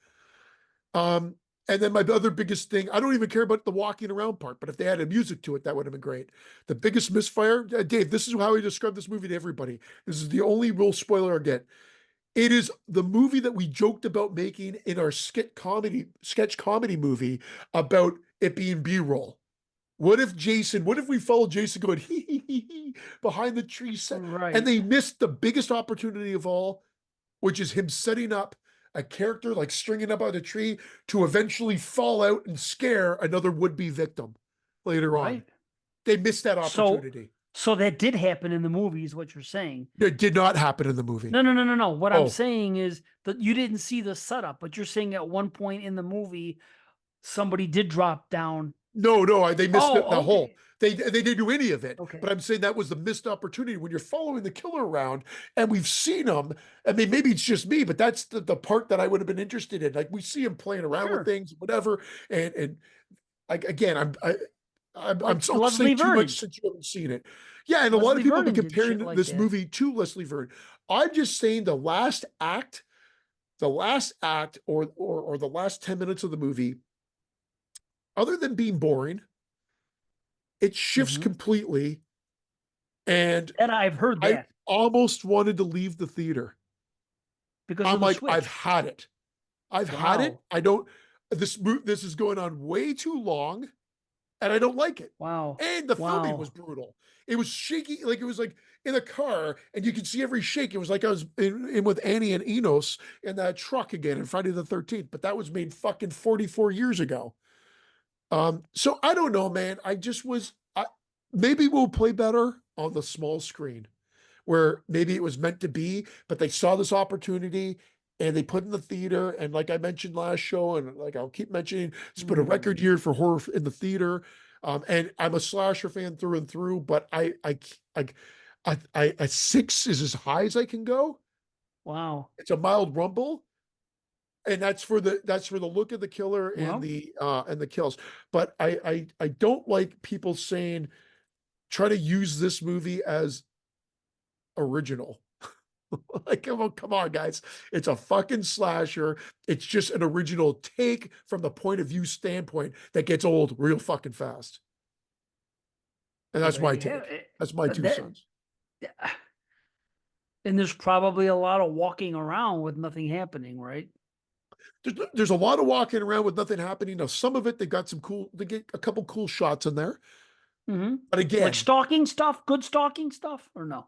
And then my other biggest thing, I don't even care about the walking around part, but if they added music to it, that would have been great. The biggest misfire, Dave, this is how I describe this movie to everybody. This is the only real spoiler I get. It is the movie that we joked about making in our sketch comedy movie about it being B-roll. What if we followed Jason going hee behind the tree set, and they missed the biggest opportunity of all, which is him setting up a character like stringing up out a tree to eventually fall out and scare another would-be victim later on. They missed that opportunity. So that did happen in the movie, is what you're saying. It did not happen in the movie. No. What I'm saying is that you didn't see the setup, but you're saying at one point in the movie, somebody did drop down No, they missed the Oh, whole. okay. They didn't do any of it. But Okay. I'm saying that was the missed opportunity when you're following the killer around and we've seen him. I mean, maybe it's just me, but that's the part that I would have been interested in. Like we see him playing around with Sure. things, whatever. And like again, I'm Like almost saying Leslie too much Vernon. since you haven't seen it. Yeah, and a lot of Leslie people have been Vernon did shit comparing like this that. movie to Leslie Vernon. I'm just saying the last act or the last 10 minutes of the movie, other than being boring, it shifts Hmm. completely. And And I've heard I that almost wanted to leave the theater. because I'm of the like, I've switch. had it. I've had it. Wow. I don't, this is going on way too long and I don't like it. Wow. And the filming was Wow. brutal. It was shaky, like it was like in a car, and you could see every shake. It was like I was in with Annie and Enos in that truck again in Friday the 13th, but that was made fucking 44 years ago. So I don't know, man. Maybe we'll play better on the small screen where maybe it was meant to be, but they saw this opportunity and they put in the theater. And like I mentioned last show, and like I'll keep mentioning, it's been a Hmm. record year for horror in the theater. And I'm a slasher fan through and through, but a six is as high as I can go. Wow. It's a mild rumble, and that's for the look of the killer Well, and the kills. But I don't like people saying try to use this movie as original. Like, come on, guys. It's a fucking slasher. It's just an original take from the point of view standpoint that gets old real fucking fast. And well, that's there my you have take. it. That's my two That, cents. and there's probably a lot of walking around with nothing happening, right? There's a lot of walking around with nothing happening. Now, some of it, they get a couple cool shots in there. Hmm. But Like again, stalking stuff, good stalking stuff, or no?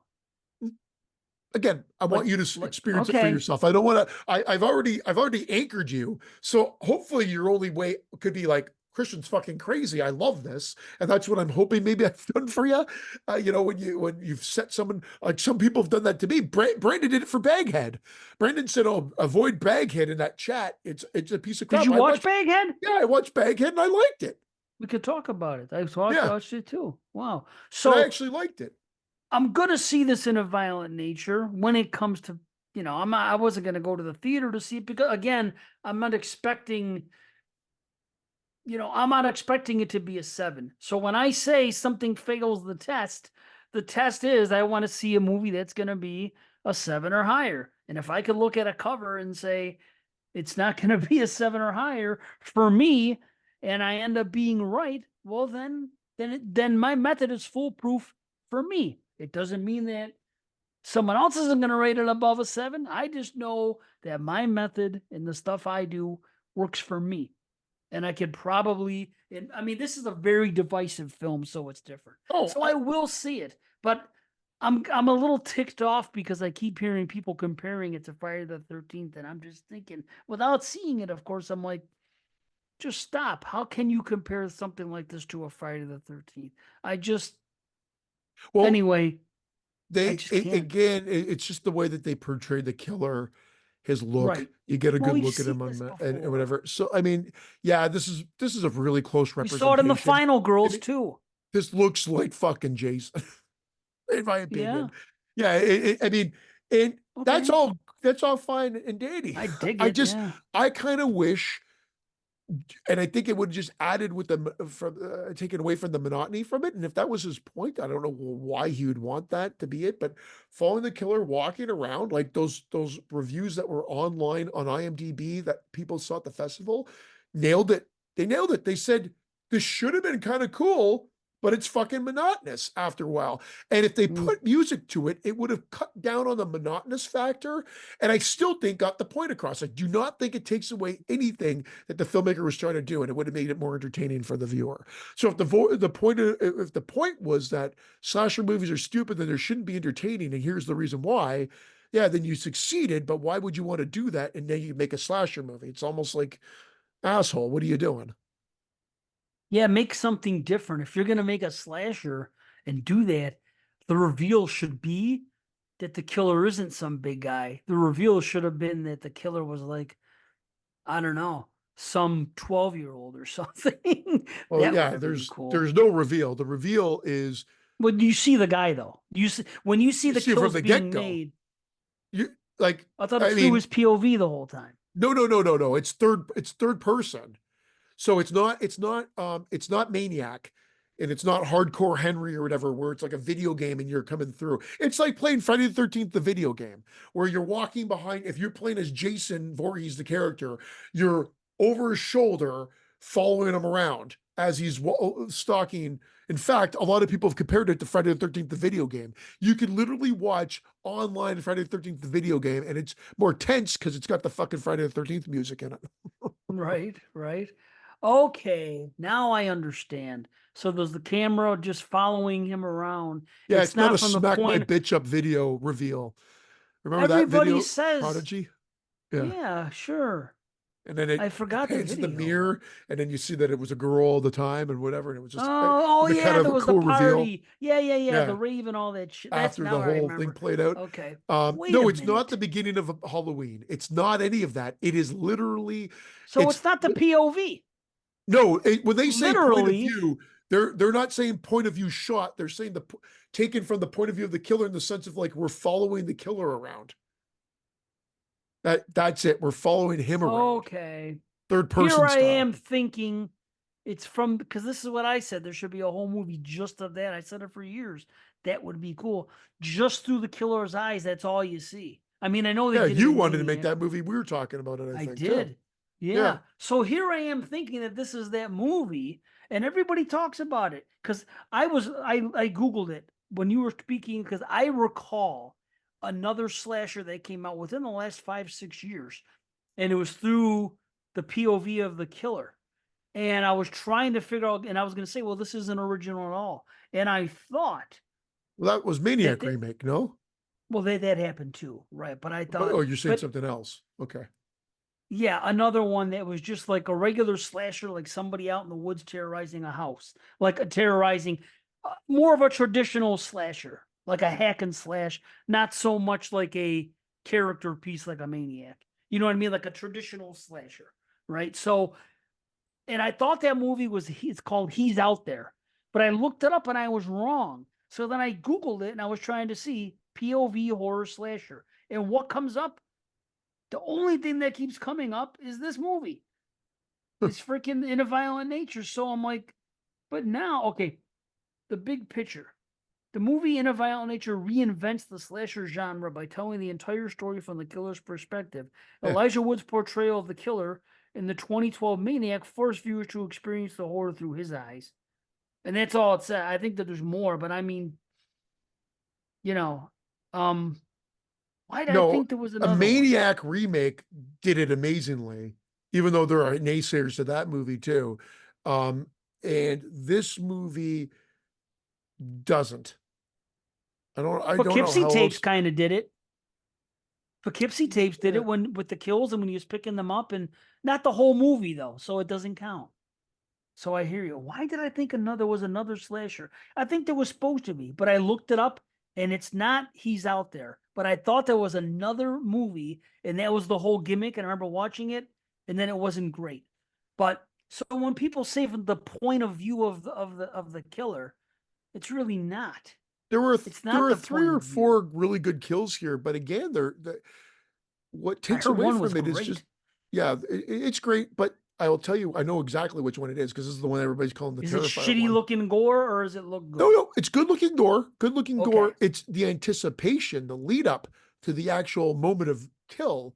I Like, want you to like, experience it for okay. yourself. I don't want to. I've already anchored you. So hopefully your only way could be like Christian's fucking crazy. I love this, and that's what I'm hoping. Maybe I've done for you. When you've set someone like some people have done that to me. Brandon did it for Baghead. Brandon said, "Oh, avoid Baghead in that chat. It's a piece of Did crap." you watch Baghead? I watched Baghead and I liked it. We could talk about it. I Yeah, watched it too. Wow. and I So actually liked it. I'm gonna see this in a violent nature when it comes to, I wasn't gonna go to the theater to see it because again, I'm not expecting, I'm not expecting it to be a 7. So when I say something fails the test is I want to see a movie that's gonna be a 7 or higher. And if I could look at a cover and say it's not gonna be a 7 or higher for me, and I end up being right, well then my method is foolproof for me. It doesn't mean that someone else isn't going to rate it above a 7. I just know that my method and the stuff I do works for me. And I could probably, and I mean, this is a very divisive film, so it's different. Oh, So I will see it, but I'm a little ticked off because I keep hearing people comparing it to Friday the 13th, and I'm just thinking, without seeing it, of course, I'm like, just stop. How can you compare something like this to a Friday the 13th? I just, well, anyway, I just can't. again, it's just the way that they portray the killer, his look. Right. You get a Well, good we've look at seen hm this and before. whatever. So I mean, yeah, this is a really close We saw it in the representation. final I girls mean, too. this looks like fucking Jason, in my Yeah. opinion. Yeah, I mean, and that's Okay. all that's all fine and dandy. I dig I it. just Yeah. I kind of wish, and I think it would just added with the from taken away from the monotony from it. And if that was his point, I don't know why he would want that to be it. But following the killer, walking around like those reviews that were online on IMDb that people saw at the festival, nailed it. They nailed it. They said this should have been kind of cool, but it's fucking monotonous after a while. And if they Mm. put music to it, it would have cut down on the monotonous factor. And I still think got the point across. I do not think it takes away anything that the filmmaker was trying to do, and it would have made it more entertaining for the viewer. So if the point was that slasher movies are stupid, then there shouldn't be entertaining, and here's the reason why. Yeah, then you succeeded, but why would you want to do that? And then you make a slasher movie. It's almost like asshole. What are you doing? Yeah, make something different. If you're gonna make a slasher and do that, the reveal should be that the killer isn't some big guy. The reveal should have been that the killer was like, I don't know. some 12-year-old or something. Well, That would yeah, have been cool. there's no reveal. The reveal is But you see the guy though. You see when you see you the see it from kills the being get-go. made. You like, I thought it I was through mean, his POV the whole time. no. It's third person. So it's not Maniac and it's not Hardcore Henry or whatever, where it's like a video game and you're coming through. It's like playing Friday the 13th, the video game, where you're walking behind. If you're playing as Jason Voorhees, the character, you're over his shoulder following him around as he's stalking. In fact, a lot of people have compared it to Friday the 13th, the video game. You can literally watch online Friday the 13th, the video game, and it's more tense because it's got the fucking Friday the 13th music in it. Right, right. Okay, now I understand. So there's the camera just following him around. Yeah, It's it's not not a from the smack my point. bitch up video reveal. Remember that Everybody video, says, Prodigy? Yeah. yeah, sure. And then I it forgot the pans in the video. mirror, and then you see that it was a girl all the time and whatever. And it was just Oh, was a kind yeah, of there a was the cool reveal. party. Yeah, the Yeah. rave and all that shit. That's After now the I whole thing remember. played out. Okay. Wait a No, it's not the minute. beginning of Halloween. It's not any of that. It is literally, So it's it's not the POV. no, when they say point of Literally. view, they're not saying point of view shot. They're saying taken from the point of view of the killer in the sense of like we're following the killer around. That's it. We're following him around. Okay. Third Here person I style. am thinking it's from because this is what I said. There should be a whole movie just of that. I said it for years. That would be cool. Just through the killer's eyes, that's all you see. I mean, I know they Yeah, did it you in wanted to make Maniac. that movie. We were talking about it, I I think, too. did. Yeah. Yeah. So here I am thinking that this is that movie, and everybody talks about it because I Googled it when you were speaking because I recall another slasher that came out within the last 5, 6 years, and it was through the POV of the killer. And I was trying to figure out, and I was going to say, well, this isn't original at all. And I thought Well, that was that, Maniac remake, no? well, that happened too, right? But I But thought, oh, you're saying but something else. Okay. yeah, another one that was just like a regular slasher, like somebody out in the woods terrorizing a house, like a terrorizing, more of a traditional slasher, like a hack and slash, not so much like a character piece like a Maniac. You know what I mean? Like a traditional slasher, right? So, and I thought that movie was, it's called He's Out There, but I looked it up and I was wrong. So then I Googled it and I was trying to see POV horror slasher. And what comes up? The only thing that keeps coming up is this movie. It's freaking In a Violent Nature. So I'm like, but now, okay, the big picture. The movie In a Violent Nature reinvents the slasher genre by telling the entire story from the killer's perspective. Yeah. Elijah Wood's portrayal of the killer in the 2012 Maniac forced viewers to experience the horror through his eyes. And that's all it said. I think that there's more, but I mean, you know, um, why did I No, think there was a another one? Maniac remake did it amazingly, even though there are naysayers to that movie too. Um, and this movie doesn't. I don't know Poughkeepsie how tapes else. kind of did it. Poughkeepsie tapes did Yeah. it when with the kills and when he was picking them up, and not the whole movie though, so it doesn't count. So I hear you. Why did I think another was another slasher? I think there was supposed to be, but I looked it up and it's not He's Out There. But I thought there was another movie and that was the whole gimmick. And I remember watching it and then it wasn't great. But so when people say from the point of view of the killer, it's really not. It's There not were the three point or of view. four really good kills here, but again, what I takes heard away one was from it is just, great. yeah, it's great, but I will tell you, I know exactly which one it is because this is the one everybody's calling the Is it Terrifier shitty one. looking gore or does it look No, good? no, it's good looking gore. Good looking Okay. gore. It's the anticipation, the lead up to the actual moment of kill.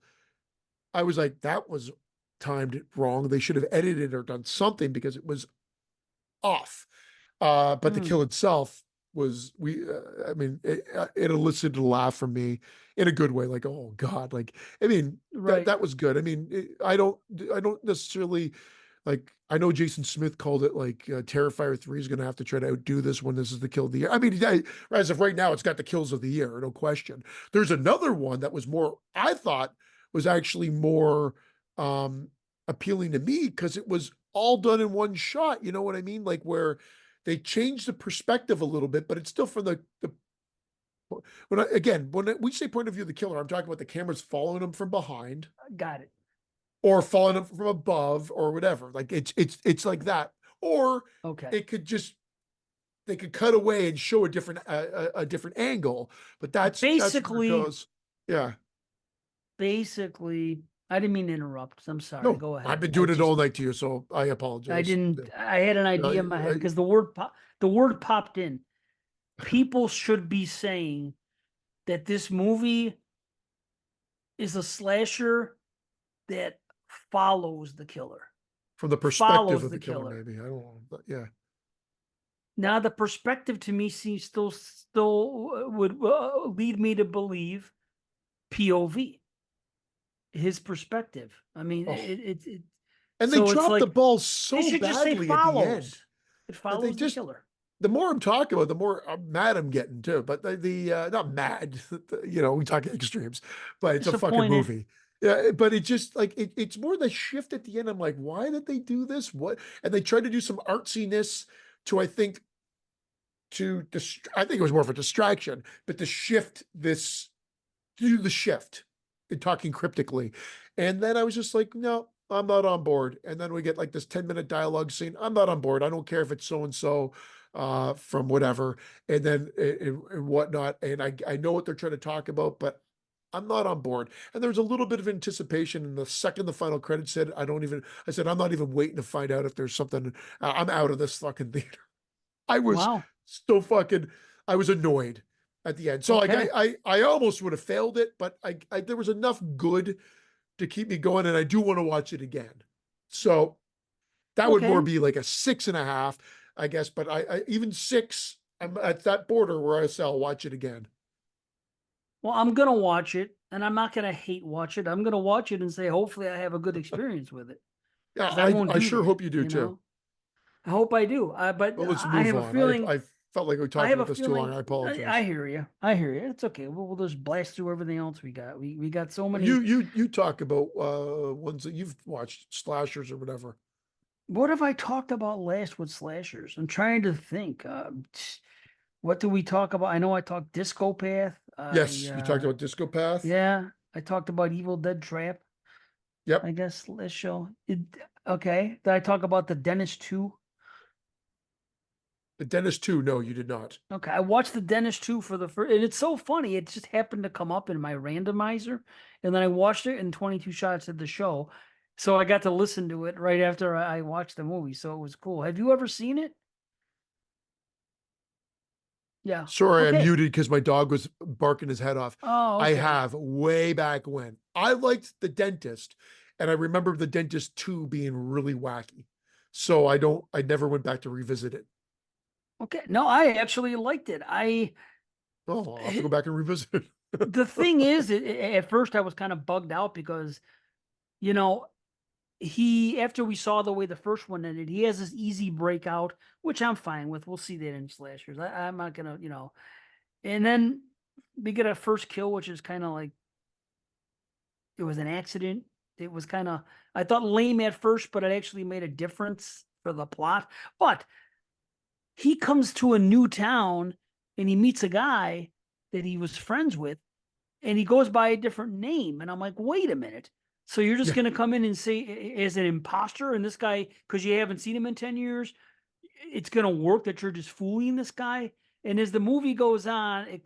I was like, that was timed wrong. They should have edited or done something because it was off. But the Hmm. kill itself was I mean, it elicited a laugh from me in a good way. Like, oh God, like I mean Right. that was good. I mean, I don't necessarily like. I know Jason Smith called it like Terrifier 3 is going to have to try to outdo this one. This is the kill of the year. I mean, as of right now, it's got the kills of the year, no question. There's another one that was more. I thought was actually more appealing to me because it was all done in one shot. You know what I mean? Like where they changed the perspective a little bit, but it's still from the when we say point of view of the killer, I'm talking about the camera's following him from behind, Got it. or falling up from above or whatever. Like it's like that. Or Okay. it could just they could cut away and show a different angle, but that's where it Basically, goes. Yeah. basically, I didn't mean to interrupt. I'm sorry. No, Go I've ahead. been doing it all night to you, so I I apologize. Yeah. didn't, I had an idea in my head because the word popped in. People should be saying that this movie is a slasher that follows the killer. From the perspective Follows of the the killer, killer. maybe. I don't know. But yeah. Now the perspective to me seems still would lead me to believe POV, his perspective. I mean, Oh. it And they so it's dropped the like ball they so should just say badly at the end follows. It that they follows the just killer. the more I'm talking about, the more mad I'm getting too. But not mad, we talk extremes, but it's a fucking Disappointed. movie. Yeah, but it just like it's more the shift at the end. I'm like, why did they do this? What? And they tried to do some artsiness to, I think, I think it was more of a distraction, but to shift this, to do the shift and talking cryptically. And then I was just like, no, I'm not on board. And then we get like this 10-minute dialogue scene. I'm not on board. I don't care if it's so and so from whatever, and then and whatnot. And I know what they're trying to talk about, but I'm not on board. And there was a little bit of anticipation. And the second the final credits said, I said, I'm not even waiting to find out if there's something. I'm out of this fucking theater. I was Wow. so fucking, I was annoyed at the end. So like Okay. I almost would have failed it, but I there was enough good to keep me going, and I do want to watch it again. So that would more Okay. be like a 6.5, I guess. But I even 6, I'm at that border where I say I'll watch it again. Well, I'm gonna watch it, and I'm not gonna hate watch it. I'm gonna watch it and say, hopefully, I have a good experience with it, Yeah, because I won't I do sure that. hope you do too. I hope I do. But But let's I move have a on. feeling. I felt like we I talked have about a this too long. feeling. I I apologize. hear you. I hear you. It's okay. We'll just blast through everything else we got. We got so Well, many. you talk about ones that you've watched, slashers or whatever. What have I talked about last with slashers? I'm trying to think. What do we talk about? I know I talked Disco Path. Yes, you talked about Disco Path. Yeah, I talked about Evil Dead Trap. I Yep. guess last show. Okay. Did I talk about the Dentist 2? The Dentist 2, no, you did not. Okay, I watched the Dentist 2 for the first, and it's so funny. It just happened to come up in my randomizer, and then I watched it in 22 shots of the show. So I got to listen to it right after I watched the movie. So it was cool. Have you ever seen it? Yeah. Sorry, I Okay. muted because my dog was barking his head off. Oh, I okay. have way back when. I liked The Dentist, and I remember The Dentist 2 being really wacky. So I never went back to revisit it. Okay. No, I actually liked it. Oh, I'll have to go back and revisit it. The thing is, at first I was kind of bugged out because, you know, after we saw the way the first one ended, he has this easy breakout, which I'm fine with. We'll see that in slashers. I'm not gonna, and then we get a first kill, which is kind of like it was an accident. It was kind of, I thought, lame at first, but it actually made a difference for the plot. But he comes to a new town and he meets a guy that he was friends with, and he goes by a different name. And I'm like, wait a minute. So you're just Yeah. going to come in and say, as an imposter, and this guy, because you haven't seen him in 10 years, it's going to work that you're just fooling this guy. And as the movie goes on, I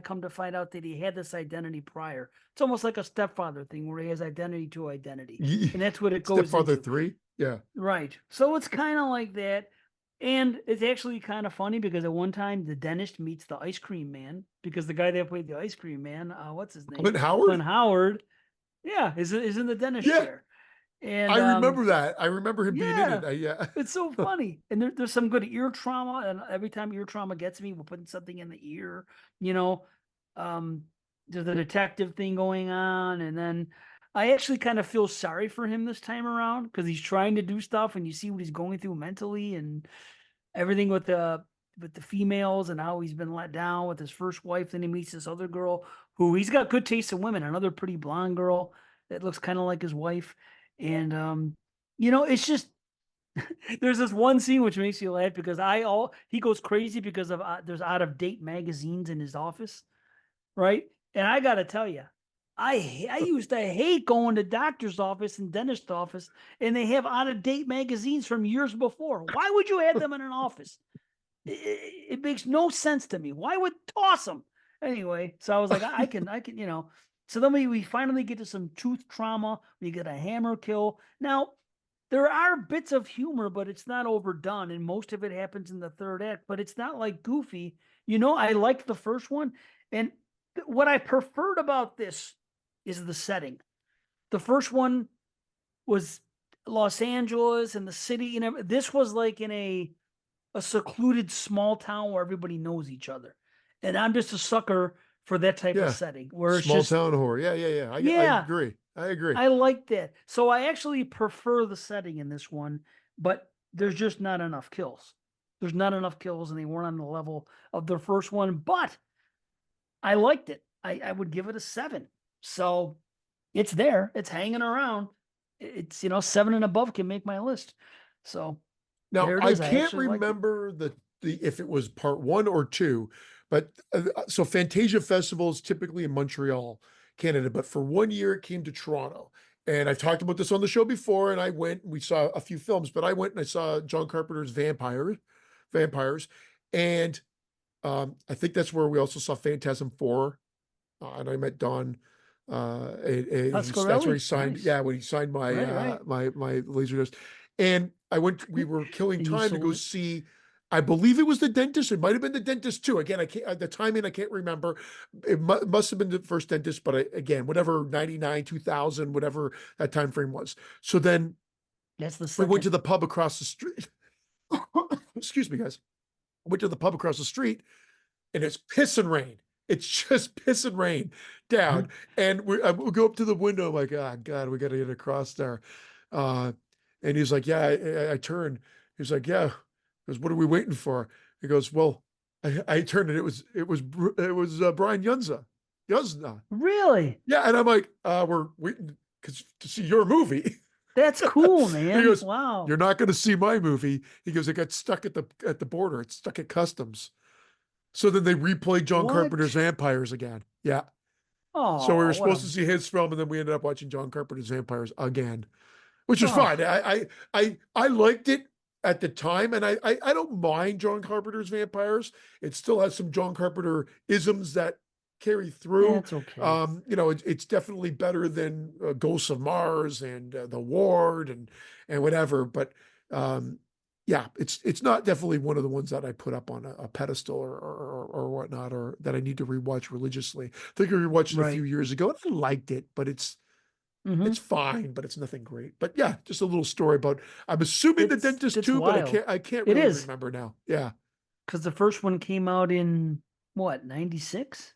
come to find out that he had this identity prior. It's almost like a stepfather thing where he has identity to identity. And that's what it goes Stepfather into. 3? Yeah. Right. So it's kind of like that. And it's actually kind of funny because at one time the dentist meets the ice cream man, because the guy that played the ice cream man, what's his name? Clint Clint Howard? Howard. Yeah, is in the dentist Yeah. chair. And I remember that. I remember him being in yeah, it. Yeah. it's so funny. And there's some good ear trauma. And every time ear trauma gets me, we're putting something in the ear, you know. Um, there's a detective thing going on. And then I actually kind of feel sorry for him this time around because he's trying to do stuff and you see what he's going through mentally and everything with the females and how he's been let down with his first wife. Then he meets this other girl who he's got good taste in women, another pretty blonde girl that looks kind of like his wife. And it's just there's this one scene which makes you laugh because he goes crazy because of there's out of date magazines in his office, right? And I got to tell you, I used to hate going to doctor's office and dentist office, and they have out of date magazines from years before. Why would you have them in an office? It makes no sense to me. Why would toss them anyway? So I was like, I can, you know. So then we finally get to some tooth trauma. We get a hammer kill. Now there are bits of humor, but it's not overdone, and most of it happens in the third act. But it's not like goofy. You know, I liked the first one, and what I preferred about this is the setting. The first one was Los Angeles and the city. You know, this was like in a secluded small town where everybody knows each other. And I'm just a sucker for that type of Yeah. setting where it's Small just, town horror. Yeah, yeah, yeah. I yeah, agree. I agree. I like that. So I actually prefer the setting in this one, but there's just not enough kills. There's not enough kills, and they weren't on the level of the first one, but I liked it. I would give it a 7. So it's there, it's hanging around. It's, you know, 7 and above can make my list. So Now there it I is. I can't actually liked it. remember the if it was part one or two, but so Fantasia Festival is typically in Montreal, Canada, but for 1 year it came to Toronto. And I've talked about this on the show before, and I went and we saw a few films, but I went and I saw John Carpenter's Vampires, and I think that's where we also saw Phantasm 4, and I met Don. That's where he Pasquarelli, signed. nice. Yeah, when he signed my Right, right. my laser disc, and I went. We were killing And you time to go sold it. see. I believe it was the dentist. It might have been the dentist too. Again, I can't. The timing I can't remember. It must have been the first dentist, but again, whatever 99, 2000, whatever that time frame was. So then That's the we went second. to the pub across the street. Excuse me, guys. Went to the pub across the street, and it's piss and rain. It's just piss and rain down. And we go up to the window. I'm like, oh, God, we got to get across there. Uh, and he's like, yeah, I turned. He's like, yeah. He goes, what are we waiting for? He goes, well, I turned and it was Brian Yuzna. Really? Yeah. And I'm like, we're waiting to see your movie. That's cool, He man. goes, Wow. you're not going to see my movie. He goes, it got stuck at the border. It's stuck at customs. So then they replayed John Carpenter's What? Vampires again. Yeah. So we were Oh, what supposed a to see his film, and then we ended up watching John Carpenter's Vampires again, which was fine. oh, I liked it at the time, and I don't mind John Carpenter's Vampires. It still has some John Carpenter isms that carry through. that's okay. It's definitely better than Ghosts of Mars and The Ward and whatever. But yeah, it's not definitely one of the ones that I put up on a pedestal or whatnot, or that I need to rewatch religiously. I think I rewatched it a few Right. years ago, and I liked it, but it's Mm-hmm. fine, but it's nothing great. But yeah, just a little story about. I'm assuming the dentist That's too, but I wild. can't I can't It really is, remember now. Yeah, because the first one came out in what, 96?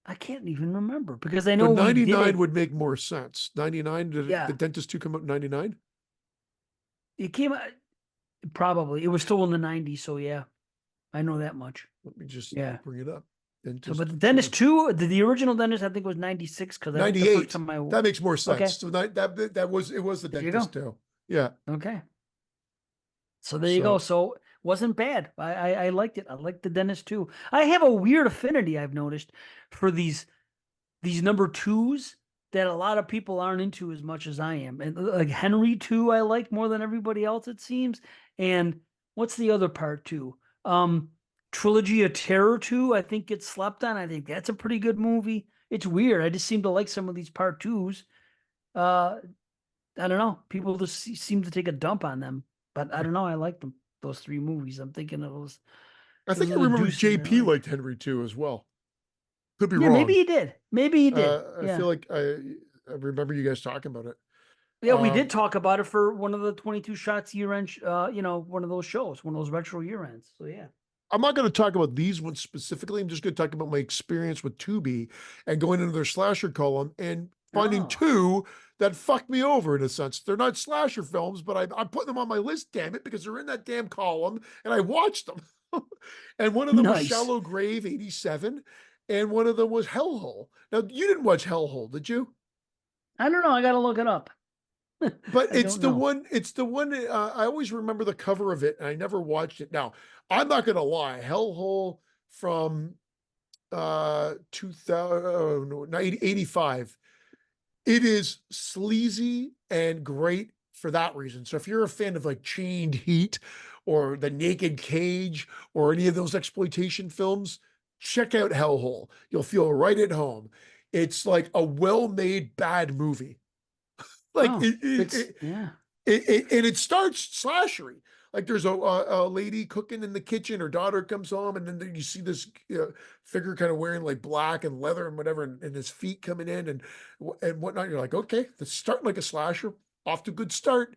I can't even remember because I so know we did 99 it. would make more sense. 99, did the Yeah. dentist two come out in 99? It came out probably. It was still in the 90s, so yeah. I know that much. Let me just Yeah. bring it up. So, but Dentist the two. Dentist 2, the original Dentist, I think was 96 because I think the first 98. time That makes more sense. okay, So that was it was the there you go. dentist too. Yeah. Okay. So there you go. So So wasn't bad. I liked it. I liked the Dentist too. I have a weird affinity I've noticed for these number twos that a lot of people aren't into as much as I am. And like Henry 2, I like more than everybody else, it seems. And what's the other part too? Trilogy of Terror 2, I think gets slept on. I think that's a pretty good movie. It's weird. I just seem to like some of these part twos. Uh, I don't know. People just seem to take a dump on them, but I don't know. I like them. Those three movies. I'm thinking of I those think are I the remember deuces I JP like. liked Henry too as well. Could be Yeah, maybe wrong. he did. Maybe he did. I feel Yeah. like I remember you guys talking about it. Yeah, we did Um, talk about it for one of the 22 shots year end, one of those shows, one of those retro year ends. So yeah. I'm not going to talk about these ones specifically. I'm just going to talk about my experience with Tubi and going into their slasher column and finding Oh, two that fucked me over in a sense. They're not slasher films, but I'm putting them on my list, damn it, because they're in that damn column and I watched them. And one of them was nice. Shallow Grave 87, and one of them was Hellhole. Now, you didn't watch Hellhole, did you? I don't know. I got to look it up. But I don't know. it's the one, I always remember the cover of it, and I never watched it. Now, I'm not going to lie, Hellhole from 2000, oh, no, 85. It is sleazy and great for that reason. So if you're a fan of like Chained Heat or The Naked Cage or any of those exploitation films, check out Hellhole. You'll feel right at home. It's like a well-made bad movie. Like Oh, it's yeah. and it starts slashery. Like there's a lady cooking in the kitchen. Her daughter comes home, and then you see this figure kind of wearing like black and leather and whatever, and his feet coming in and whatnot. You're like, okay, that's starting like a slasher. Off to a good start,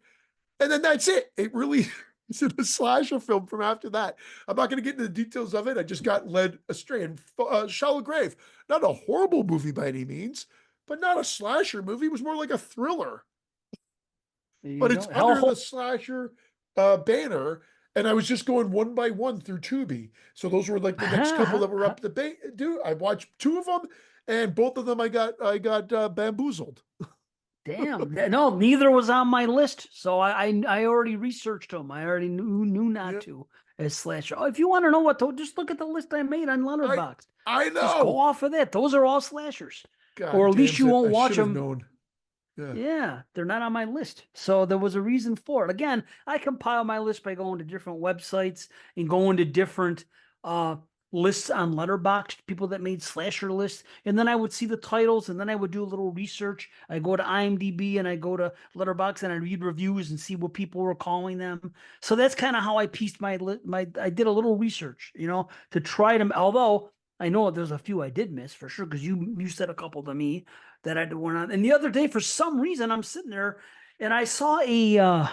and then that's it. It really is a slasher film from after that. I'm not going to get into the details of it. I just got led astray. And Shallow Grave, not a horrible movie by any means, but not a slasher movie. It was more like a thriller, There you but it's go. under Hellhole. the slasher banner. And I was just going one by one through Tubi. So those were like the next couple that were up the dude. I watched two of them, and both of them I got bamboozled. Damn. No, neither was on my list. So I already researched them. I already knew not Yeah, to as slasher. Oh, if you want to know what, just look at the list I made on I Letterboxd. I Just go know. off of that. Those are all slashers. Or God at least damn you it! won't I watch should have them. known. Yeah. Yeah, they're not on my list. So there was a reason for it. Again, I compile my list by going to different websites and going to different uh lists on Letterboxd, people that made slasher lists, and then I would see the titles and then I would do a little research. I go to IMDb and I go to Letterboxd and I read reviews and see what people were calling them. So that's kind of how I pieced my I did a little research, to try to, although I know there's a few I did miss for sure because you said a couple to me that I went on. And the other day, for some reason, I'm sitting there and I saw a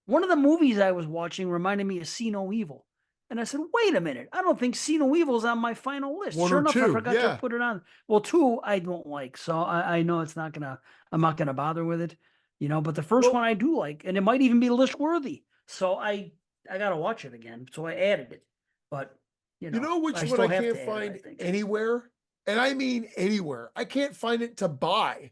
one of the movies I was watching reminded me of See No Evil. And I said, wait a minute, I don't think See No Evil's on my final list. One Sure or enough, I two. forgot to Yeah. put it on. Well, two I don't like, so I know I'm not gonna bother with it, but the first one Well, I do like, and it might even be list worthy. So I gotta watch it again. So I added it. But you know which I one I still have can't to add it, I find think. anywhere? And I mean anywhere. I can't find it to buy.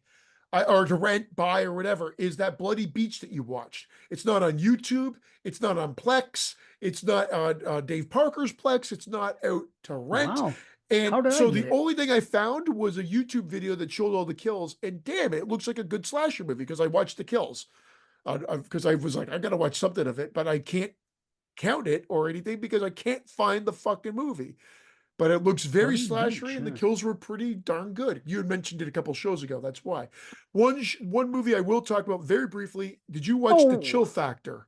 Or to rent, buy, or whatever, is that Bloody Beach that you watched. It's not on YouTube. It's not on Plex. It's not on Dave Parker's Plex. It's not out to rent. Wow. And How did I so get the it? only thing I found was a YouTube video that showed all the kills. And damn, it looks like a good slasher movie because I watched the kills. Because I was like, I got to watch something of it, but I can't count it or anything because I can't find the fucking movie. But it looks very Bloody slashery, Beach, and the huh? kills were pretty darn good. You had mentioned it a couple shows ago. That's why. One movie I will talk about very briefly. Did you watch The Chill Oh, Factor?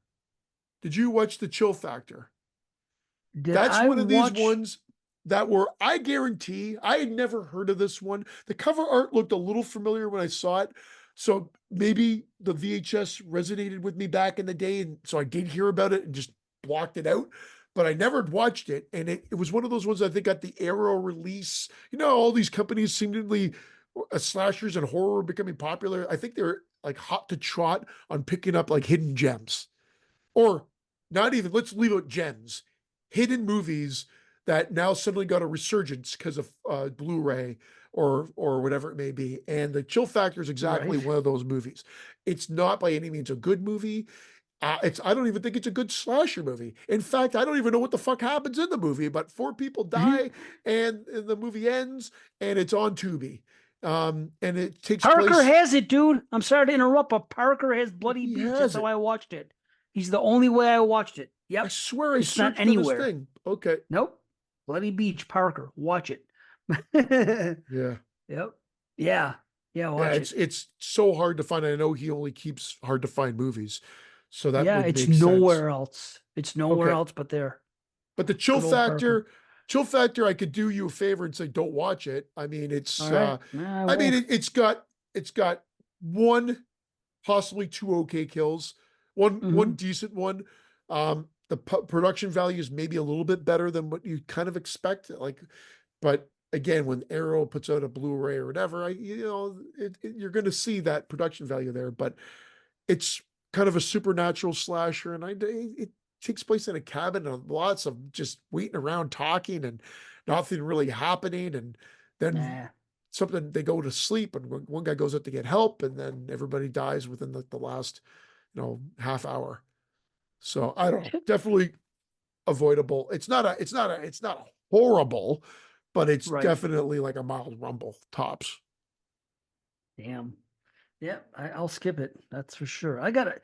Did you watch The Chill Factor? did That's I one of these watch? ones that were, I guarantee, I had never heard of this one. The cover art looked a little familiar when I saw it. So maybe the VHS resonated with me back in the day. And so I did hear about it and just blocked it out. But I never watched it. And it was one of those ones I think got the Arrow release. All these companies seemingly, slashers and horror becoming popular. I think they're like hot to trot on picking up like hidden gems or not even, let's leave out gems, hidden movies that now suddenly got a resurgence because of Blu-ray or whatever it may be. And The Chill Factor is exactly Right. one of those movies. It's not by any means a good movie. I don't even think it's a good slasher movie. In fact, I don't even know what the fuck happens in the movie, but four people die and the movie ends and it's on Tubi. And it takes Parker place, has it, dude. I'm sorry to interrupt, but Parker has Bloody he Beach. That's has how it. I watched it. He's the only way I watched it. I Yep. swear I It's not searched for this anywhere. thing. Okay. Nope. Bloody Beach, Parker. Watch it. Yeah. Yep. Yeah. Yeah, Yeah, watch it's it. it's so hard to find. I know he only keeps hard to find movies, so that Yeah, would it's make sense. nowhere else. It's nowhere Okay, else but there. but the Good old Parker. chill factor, I could do you a favor and say don't watch it. I mean, All right. Nah, I I mean, won't. it's got one, possibly two okay kills, one Hmm. decent one. The production value is maybe a little bit better than what you kind of expect. Like, but again, when Arrow puts out a Blu-ray or whatever, you're going to see that production value there. But it's kind of a supernatural slasher, and it takes place in a cabin and lots of just waiting around talking and nothing really happening, and then Nah. something they go to sleep, and one guy goes out to get help, and then everybody dies within the last half hour. So I don't know, definitely avoidable. It's not horrible, but it's Right. definitely like a mild rumble tops. Damn. Yeah, I'll skip it. That's for sure. I got it.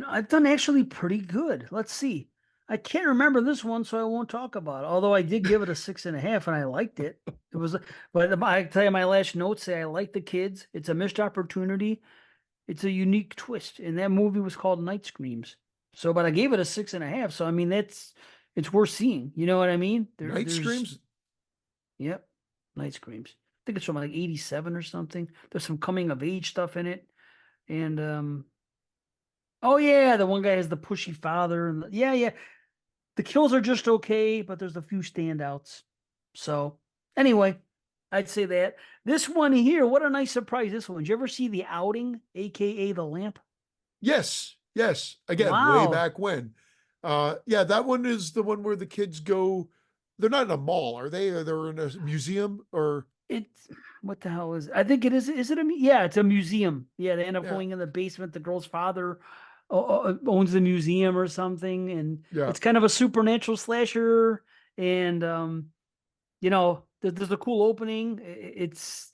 I've done actually pretty good. Let's see. I can't remember this one, so I won't talk about it. Although I did give it a 6.5, and I liked it. It was, but I tell you, my last notes say I like the kids. It's a missed opportunity. It's a unique twist, and that movie was called Night Screams. So, but I gave it a 6.5. So I mean, it's worth seeing. You know what I mean? Night There's Screams? Yep, Night Screams. I think it's from like '87 or something. There's some coming of age stuff in it, and oh yeah, the one guy has the pushy father, and yeah, yeah. The kills are just okay, but there's a few standouts. So anyway, I'd say that this one here, what a nice surprise! This one. Did you ever see The Outing, aka The Lamp? Yes, yes. Again, way Wow, back when. Yeah, that one is the one where the kids go. They're not in a mall, are they? Or they're in a museum, or it's what the hell is? I think it is. Is it a? Yeah, it's a museum. Yeah, they end up yeah, going in the basement. The girl's father owns the museum or something, and yeah. it's kind of a supernatural slasher. And there's a cool opening. It's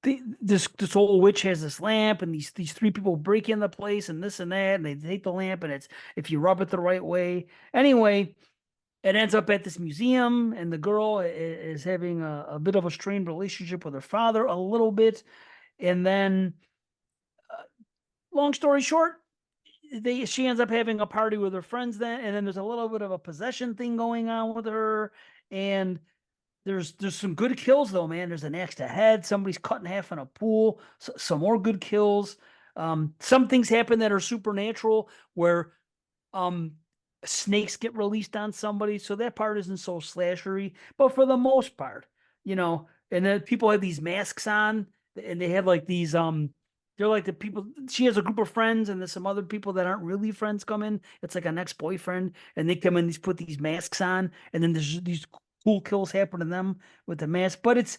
this old witch has this lamp, and these three people break in the place, and this and that, and they take the lamp, and it's if you rub it the right way. Anyway, it ends up at this museum, and the girl is having a bit of a strained relationship with her father, a little bit, and then, long story short, she ends up having a party with her friends then, and then there's a little bit of a possession thing going on with her, and there's some good kills though, man. There's an axe to head. Somebody's cut in half in a pool. Some more good kills. Some things happen that are supernatural, where um snakes get released on somebody. So that part isn't so slashery. But for the most part, and then people have these masks on, and they have like these they're like the people. She has a group of friends, and there's some other people that aren't really friends come in. It's like an ex-boyfriend, and they come in, these put these masks on, and then there's these cool kills happen to them with the mask. But it's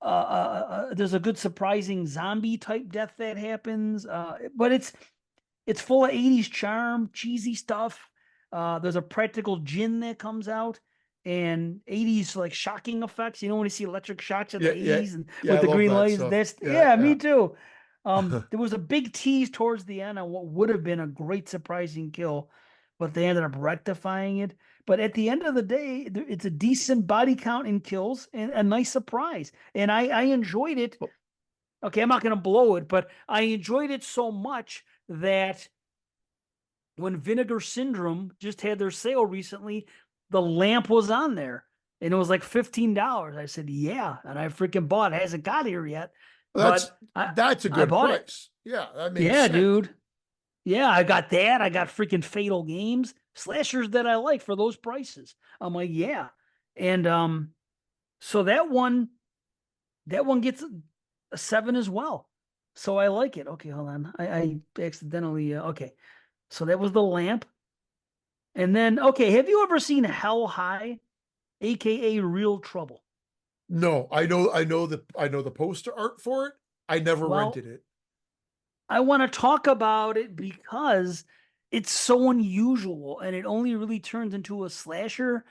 there's a good surprising zombie type death that happens. But it's full of 80s charm, cheesy stuff. There's a practical gin that comes out, and 80s like shocking effects. When you see electric shocks in the Yeah, yeah, 80s and yeah. I with the love green that lights. stuff. That's Yeah, yeah, me yeah. too. There was a big tease towards the end on what would have been a great surprising kill, but they ended up rectifying it. But at the end of the day, it's a decent body count in kills and a nice surprise. And I enjoyed it. Well, Okay, I'm not going to blow it, but I enjoyed it so much that when Vinegar Syndrome just had their sale recently, the lamp was on there and it was like $15. I said, yeah. And I freaking bought it. It hasn't got here yet, that's but I, that's a I good bought it. price. Yeah, that makes Yeah, sense. dude. Yeah, I got that. I got freaking Fatal Games, slashers that I like for those prices. I'm like, yeah. And so that one gets a 7 as well. So I like it. Okay, hold on. I accidentally okay. So that was the lamp. And then, okay, have you ever seen Hell High, aka Real Trouble? No, I know the poster art for it. I never Well, rented it. I want to talk about it because it's so unusual, and it only really turns into a slasher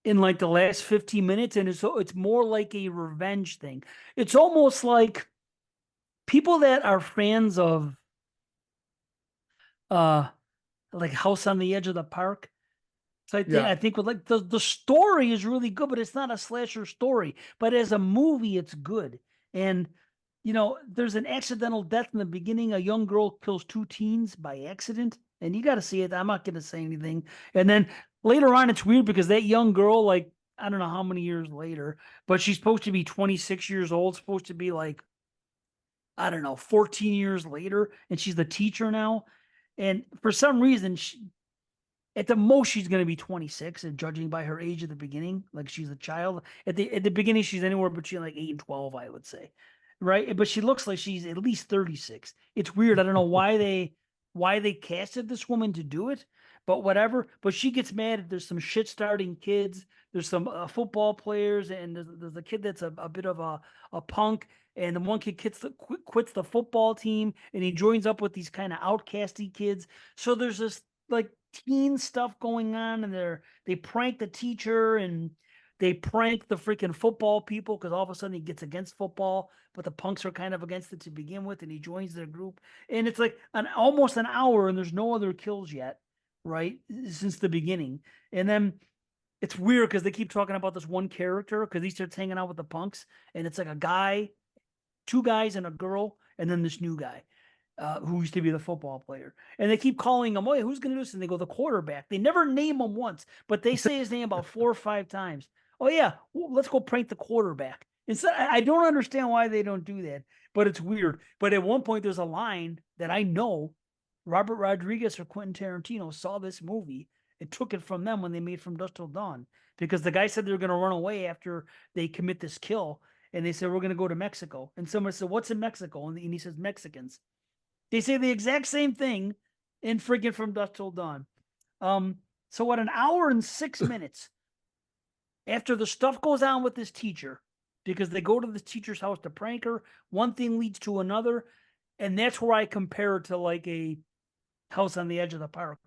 in like the last 15 minutes, and it's more like a revenge thing. It's almost like people that are fans of uh like House on the Edge of the Park. So Yeah, I think with like the story is really good, but it's not a slasher story. But as a movie, it's good. And there's an accidental death in the beginning. A young girl kills two teens by accident, and you got to see it. I'm not going to say anything. And then later on, it's weird because that young girl, like I don't know how many years later, but she's supposed to be 26 years old. Supposed to be like I don't know 14 years later, and she's the teacher now. And for some reason, at the most she's going to be 26, and judging by her age at the beginning, like she's a child. At the beginning she's anywhere between like 8 and 12, I would say, right? But she looks like she's at least 36. It's weird. I don't know why they casted this woman to do it, but whatever. But she gets mad. There's some shit starting kids. There's some football players, and there's a kid that's a bit of a punk, and the one kid quits the football team, and he joins up with these kind of outcasty kids. So there's this like teen stuff going on, and they prank the teacher, and they prank the freaking football people because all of a sudden he gets against football, but the punks are kind of against it to begin with, and he joins their group. And it's like almost an hour, and there's no other kills yet, right? Since the beginning. And then it's weird because they keep talking about this one character because he starts hanging out with the punks, and it's like a guy, two guys, and a girl, and then this new guy. Who used to be the football player. And they keep calling him, oh, who's going to do this? And they go, the quarterback. They never name him once, but they say his name about 4 or 5 times. Oh, yeah, well, let's go prank the quarterback. Instead, I don't understand why they don't do that, but it's weird. But at one point, there's a line that I know Robert Rodriguez or Quentin Tarantino saw this movie and took it from them when they made From Dusk Till Dawn, because the guy said they were going to run away after they commit this kill. And they said, we're going to go to Mexico. And someone said, what's in Mexico? And he says, Mexicans. They say the exact same thing in freaking From Dusk Till Dawn. So at an hour and 6 minutes after the stuff goes on with this teacher, because they go to the teacher's house to prank her, one thing leads to another, and that's where I compare it to like a House on the Edge of the Park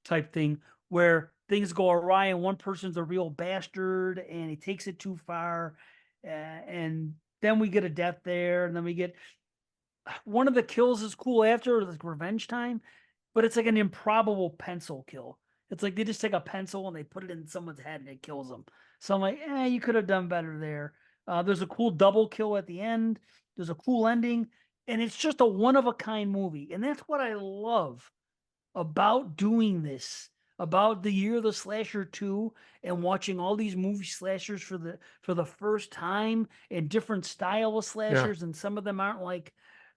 type thing, where things go awry and one person's a real bastard and he takes it too far, and then we get a death there, and then we get one of the kills is cool after, like revenge time, but it's like an improbable pencil kill. It's like they just take a pencil and they put it in someone's head and it kills them. So I'm like, you could have done better there. There's a cool double kill at the end. There's a cool ending, and it's just a one of a kind movie. And that's what I love about doing this, about the year of the slasher 2, and watching all these movie slashers for the first time, and different style of slashers, and some of them aren't like,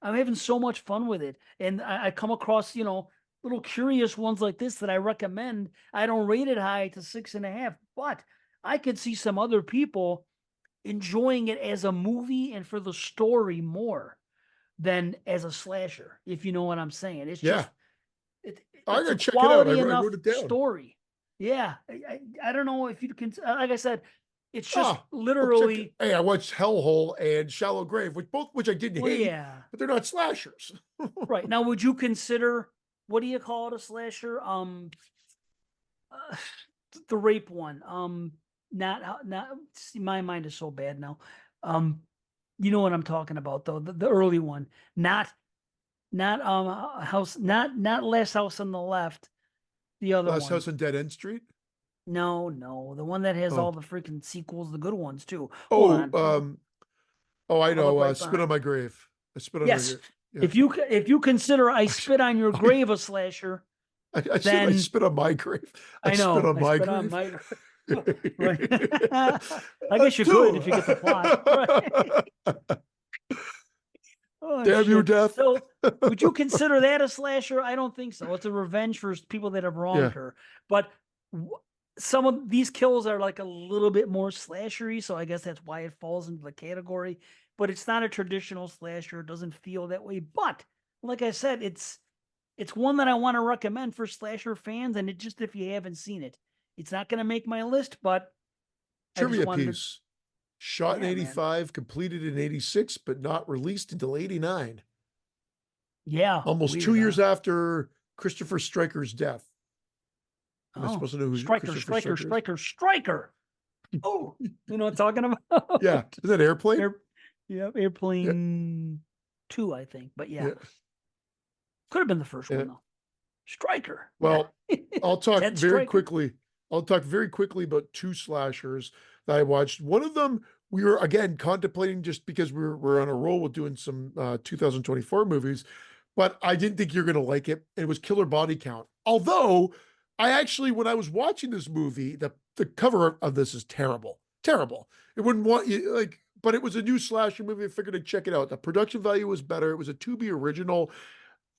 I'm having so much fun with it. And I come across, little curious ones like this that I recommend. I don't rate it high to 6.5, but I could see some other people enjoying it as a movie and for the story more than as a slasher, if you know what I'm saying. It's just, I gotta it's a check it out. quality I enough wrote it down. story. Yeah. I don't know if you can, like I said, it's just Well, literally. hey, I watched Hellhole and Shallow Grave, which I didn't hate, Yeah. but they're not slashers. Right. Now, would you consider, what do you call it, a slasher? Uh, the rape one. Not. See, my mind is so bad now. You know what I'm talking about, though. The early one, not house, not Last House on the Left. The other Last one. House on Dead End Street. No, the one that has all Oh, the freaking sequels, the good ones too. Hold oh, on. I I'll look know. right Spit on behind. my grave. I spit on my Yes. grave. Yeah. If you consider I Spit on Your I, Grave a slasher, I said I then spit on my grave. I I spit know on I my spit on grave. my right. I guess you could Two. if you get the plot. Right. Oh Damn you, shit. death. So would you consider that a slasher? I don't think so. It's a revenge for people that have wronged Yeah. her. But some of these kills are like a little bit more slashery, so I guess that's why it falls into the category. But it's not a traditional slasher. It doesn't feel that way. But like I said, it's one that I want to recommend for slasher fans, and it just, if you haven't seen it, it's not going to make my list, but I just Trivia wanted to. piece. Shot in Yeah, man. 85, completed in 86, but not released until 89. Yeah, Almost weird, 2 years huh? after Christopher Stryker's death. Am I Oh, supposed to know who striker, Christopher striker, Stryker is? striker, striker. Oh, you know what I'm talking about? Yeah. Is that Airplane? Yeah, Yeah. Airplane 2, I think. But yeah, Yeah. could have been the first Yeah. one, though. Striker. Well, Yeah. I'll talk Ted very Striker. quickly. I'll talk very quickly about 2 slashers that I watched. One of them we were again contemplating, just because we're on a roll with doing some 2024 movies, but I didn't think you're going to like it. It was Killer Body Count. Although I actually, when I was watching this movie, the cover of this is terrible, terrible. It wouldn't want you like, but it was a new slasher movie. I figured I'd check it out. The production value was better. It was a Tubi original.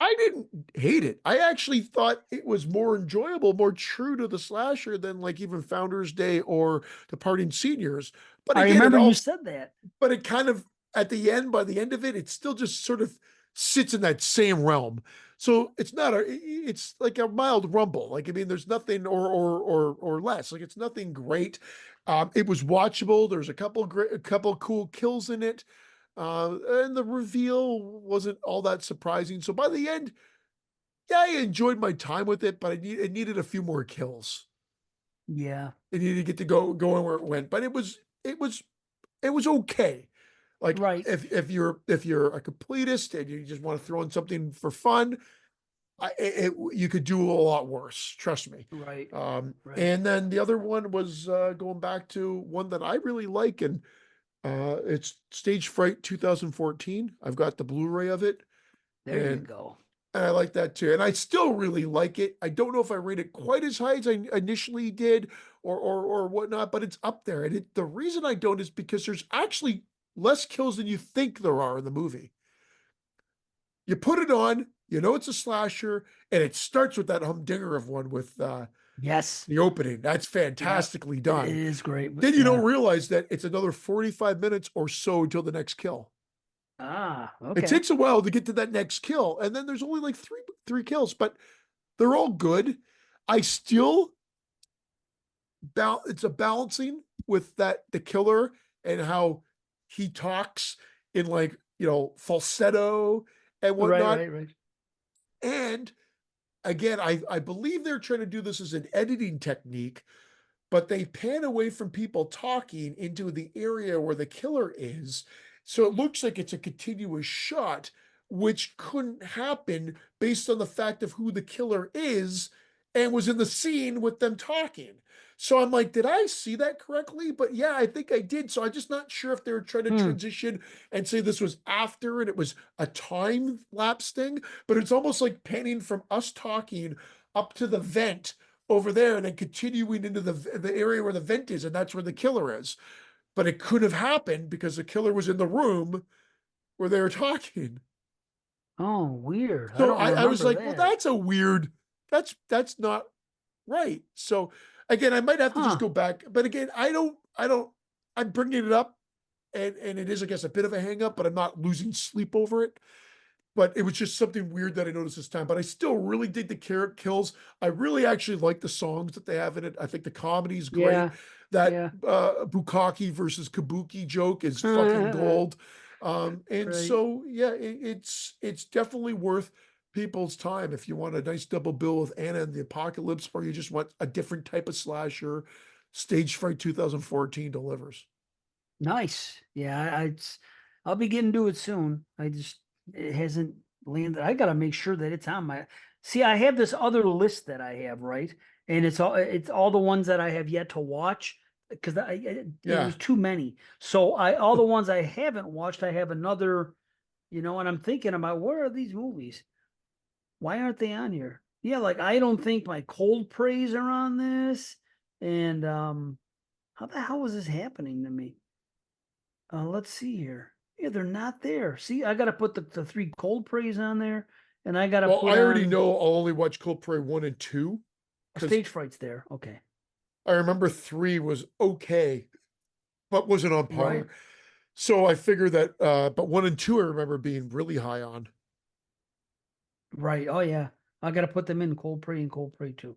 I didn't hate it. I actually thought it was more enjoyable, more true to the slasher than like even Founders Day or Departing Seniors. But I again, remember you said that. but it kind of, at the end, by the end of it, it still just sort of sits in that same realm. So it's like a mild rumble. Like, I mean, there's nothing or less. Like, it's nothing great. It was watchable. There's a couple cool kills in it. And the reveal wasn't all that surprising. So by the end, yeah, I enjoyed my time with it, but it needed a few more kills. Yeah. It needed to get to going where it went, but it was okay. Like Right. if you're a completist and you just want to throw in something for fun, you could do a lot worse. Trust me. Right. Right. And then the other one was going back to one that I really like, and it's Stage Fright 2014. I've got the Blu-ray of it, There you and go. I like that too. And I still really like it. I don't know if I rate it quite as high as I initially did or whatnot, but it's up there. And the reason I don't is because there's actually less kills than you think there are in the movie. You put it on, you know it's a slasher, and it starts with that humdinger of one with Yes. the opening. That's Yep. fantastically It done. is great. Then you don't Yeah. realize that it's another 45 minutes or so until the next kill. Ah, It okay. takes a while to get to that next kill, and then there's only like three kills, but they're all good. I still it's a balancing with that the killer and how he talks in like falsetto and Right, whatnot. right, right. And again, I believe they're trying to do this as an editing technique, but they pan away from people talking into the area where the killer is. So it looks like it's a continuous shot, which couldn't happen based on the fact of who the killer is and was in the scene with them talking. So I'm like, did I see that correctly? But yeah, I think I did. So I'm just not sure if they were trying to Hmm. transition and say this was after and it was a time lapse thing, but it's almost like panning from us talking up to the vent over there and then continuing into the area where the vent is, and that's where the killer is. But it could have happened because the killer was in the room where they were talking. Oh, weird. I So don't I was remember like, well, that. that's a weird, that's not right. So again, I might have to just Huh. go back. But again, I'm bringing it up and it is, I guess, a bit of a hang up, but I'm not losing sleep over it. But it was just something weird that I noticed this time. But I still really dig the carrot kills. I really actually like the songs that they have in it. I think the comedy is great. Yeah. That Yeah. Bukaki versus Kabuki joke is fucking gold. And Right. so yeah, it's definitely worth people's time if you want a nice double bill with Anna and the Apocalypse, or you just want a different type of slasher. Stage Fright 2014 delivers. Nice. Yeah, I'll be getting to it soon. It hasn't landed. I gotta make sure that it's on my see, I have this other list that I have, right? And it's all the ones that I have yet to watch because it Yeah. was too many. So I all the ones I haven't watched, I have another, and I'm thinking about where are these movies? Why aren't they on here? Yeah, like I don't think my cold praise are on this. And how the hell is this happening to me? Let's see here. Yeah, they're not there. See, I got to put the three cold praise on there, and I got to Well, put I already on know I'll only watch Cold Prey 1 and 2 because stage frights there. Okay, I remember 3 was okay, but wasn't on par. right, So I figure that, but 1 and 2 I remember being really high on. right. Oh yeah, I got to put them in cold prey and cold prey too.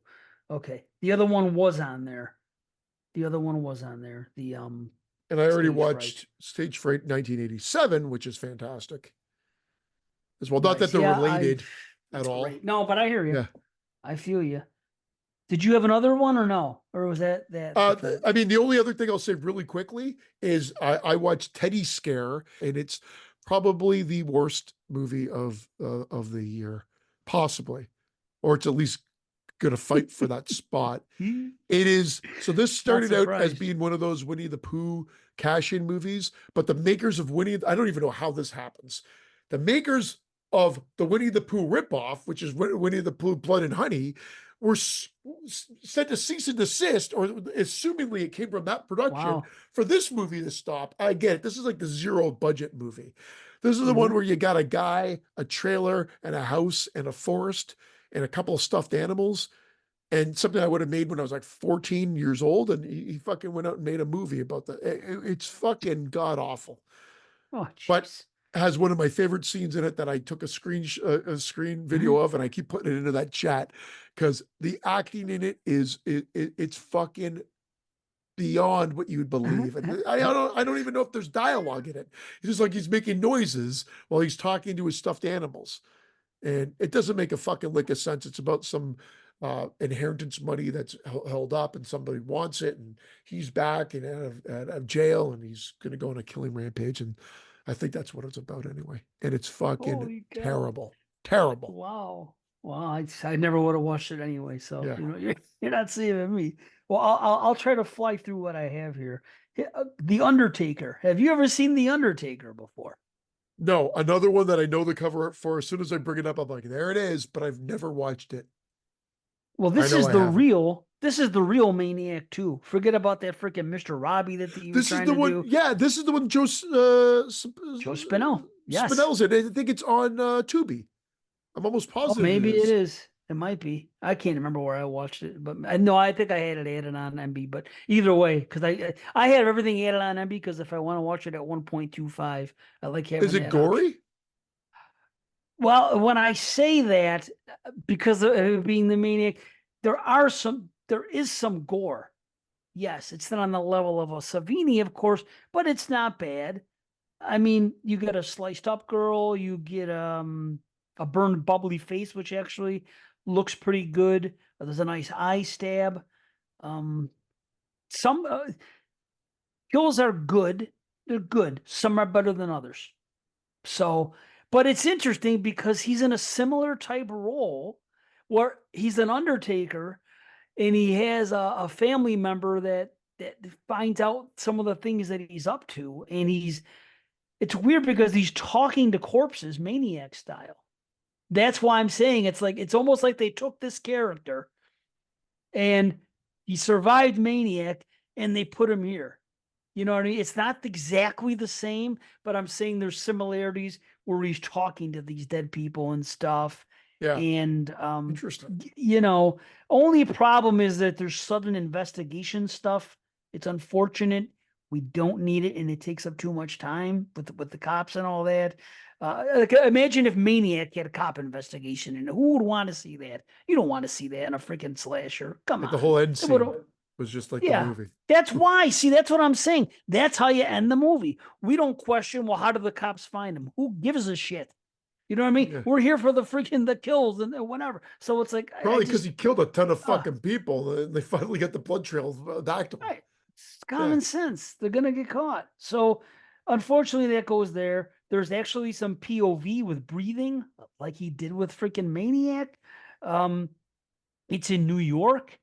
Okay, the other one was on there. The other one was on there. The And I already stage fright. watched Stage Fright 1987, which is fantastic as well. Not that Nice. they're Yeah, related at all. right. No, but I hear you. Yeah. I feel you. Did you have another one or no? Or was that the I mean, the only other thing I'll say really quickly is I watched Teddy Scare, and it's probably the worst movie of the year, possibly, or it's at least going to fight for that spot. It is. So this not started out as surprised? being one of those Winnie the Pooh cash-in movies, but the makers of I don't even know how this happens. The makers of the Winnie the Pooh ripoff, which is Winnie the Pooh Blood and Honey, were sent to cease and desist, or assumingly it came from that production, Wow. for this movie to stop. I get it. This is like the zero budget movie. This is the one Hmm. where you got a guy, a trailer, and a house, and a forest, and a couple of stuffed animals and something I would have made when I was like 14 years old. And he fucking went out and made a movie about that. It's fucking god awful, Oh, but jeez. has one of my favorite scenes in it that I took a screen video of, and I keep putting it into that chat because the acting in it it's fucking beyond what you'd believe. And I don't even know if there's dialogue in it. It's just like he's making noises while he's talking to his stuffed animals. And it doesn't make a fucking lick of sense. It's about some inheritance money that's held up, and somebody wants it, and he's back and out of jail, and he's going to go on a killing rampage. And I think that's what it's about anyway. And it's fucking Holy cow. terrible, terrible. Wow. Well, I never would have watched it anyway. So, Yeah. you're not saving me. Well, I'll try to fly through what I have here. The Undertaker. Have you ever seen The Undertaker before? No, another one that I know the cover art for. As soon as I bring it up, I'm like, there it is. But I've never watched it. Well, I know I haven't. this is the real Maniac too. Forget about that freaking Mr. Robbie that he was This is trying the to one. do. Yeah, this is the one. Joe Spinell. Yes. Spinell's in. I think it's on Tubi. I'm almost Oh, positive it maybe it is. is. It might be. I can't remember where I watched it, but I know I think I had it added on MB. But either way, because I have everything added on MB because if I want to watch it at 1.25, I like having Is it that option. gory? Well, when I say that, because of it being the Maniac, there is some gore. Yes, it's not on the level of a Savini, of course, but it's not bad. I mean, you get a sliced up girl, you get a burned bubbly face, which actually looks pretty good. There's a nice eye stab. Um, some kills are good. They're good. Some are better than others. So, but it's interesting because he's in a similar type role where he's an undertaker and he has a family member that finds out some of the things that he's up to, and it's weird because he's talking to corpses, Maniac style. That's why I'm saying it's almost like they took this character and he survived Maniac and they put him here. You know what I mean? It's not exactly the same, but I'm saying there's similarities where he's talking to these dead people and stuff. Yeah. And Interesting. only problem is that there's sudden investigation stuff. It's unfortunate. We don't need it, and it takes up too much time with the cops and all that. Like, imagine if Maniac had a cop investigation, and who would want to see that? You don't want to see that in a freaking slasher. Come Like the on. whole end It scene would've- was just like the yeah, movie. that's why. See, that's what I'm saying. That's how you end the movie. We don't question, well, how did the cops find him? Who gives a shit? You know what I mean? Yeah. We're here for the kills and whatever. So it's like I Probably because just he killed a ton of fucking people, and they finally got the blood trail back to him. right. It's Yeah. common sense. They're gonna get caught. So unfortunately, that goes there. There's actually some POV with breathing, like he did with freaking Maniac. Um, it's in New York,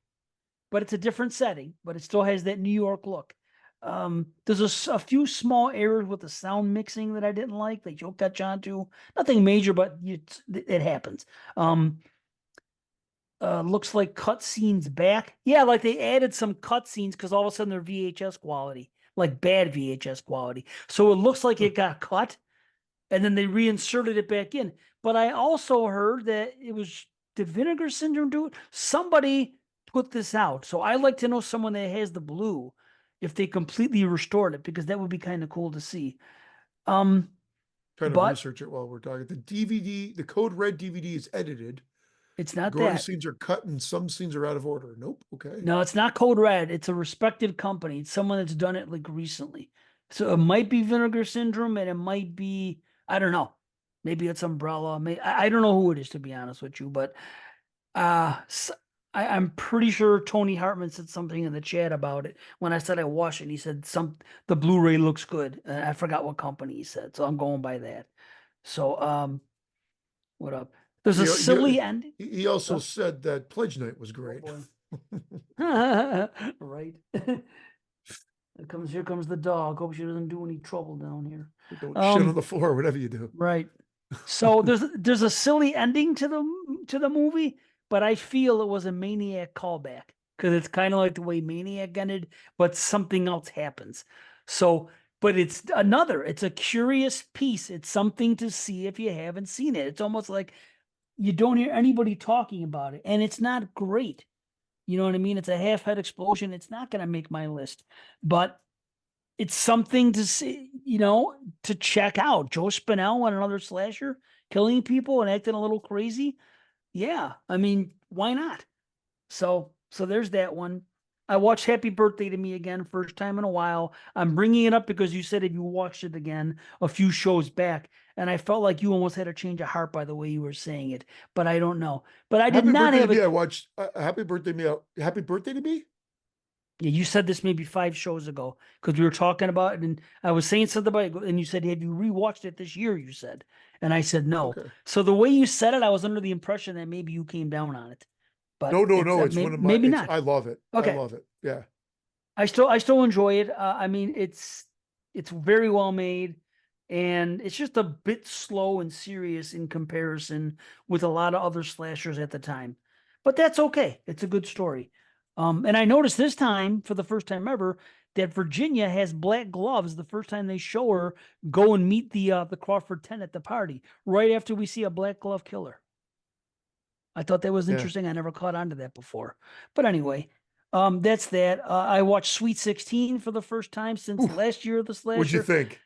but it's a different setting, but it still has that New York look. There's a few small errors with the sound mixing that I didn't like. They joke got John to nothing major, but it happens. Looks like cutscenes back. Yeah, like they added some cutscenes because all of a sudden they're VHS quality, like bad VHS quality. So it looks like it got cut, and then they reinserted it back in. But I also heard that it was did Vinegar Syndrome do it? Somebody put this out. So I'd like to know someone that has the blue if they completely restored it, because that would be kind of cool to see. Trying to But research it while we're talking. The DVD, the Code Red DVD is edited. it's not Gory that. scenes are cut and some scenes are out of order. Nope. Okay. No, it's not Code Red. It's a respected company. It's someone that's done it like recently. So it might be Vinegar Syndrome, and it might be, I don't know. Maybe it's Umbrella. I don't know who it is, to be honest with you, but I'm pretty sure Tony Hartman said something in the chat about it when I said I watched it. He said the Blu-ray looks good. I forgot what company he said, so I'm going by that. So what up? There's a silly ending. He also said that Pledge Night was great. Right. Here comes the dog. Hope she doesn't do any trouble down here. Don't shit on the floor, whatever you do. Right. So there's a silly ending to the movie, but I feel it was a Maniac callback because it's kind of like the way Maniac ended, but something else happens. So, but it's a curious piece. It's something to see if you haven't seen it. It's almost like you don't hear anybody talking about it, and it's not great. You know what I mean? It's a half head explosion. It's not going to make my list, but it's something to see, to check out. Joe Spinell and another slasher killing people and acting a little crazy. Yeah. I mean, why not? So there's that one. I watched Happy Birthday to Me again, first time in a while. I'm bringing it up because you said if you watched it again a few shows back, and I felt like you almost had a change of heart by the way you were saying it, but I don't know. But I did Happy not Birthday to have Me. a. I watched Happy Birthday to Me. Yeah, you said this maybe 5 shows ago because we were talking about it, and I was saying something about it, and you said, "Have you rewatched it this year?" You said, and I said no. Okay. So the way you said it, I was under the impression that maybe you came down on it, No, but no, it's no. It's one of my. maybe It's not. I love it. I Okay, love it. Yeah. I still enjoy it. I mean, it's very well made, and it's just a bit slow and serious in comparison with a lot of other slashers at the time. But that's okay. It's a good story. And I noticed this time, for the first time ever, that Virginia has black gloves the first time they show her go and meet the Crawford 10 at the party, right after we see a black glove killer. I thought that was Yeah. interesting. I never caught on to that before. But anyway, that's that. I watched Sweet 16 for the first time since Oof. last year of the What'd you slasher. think?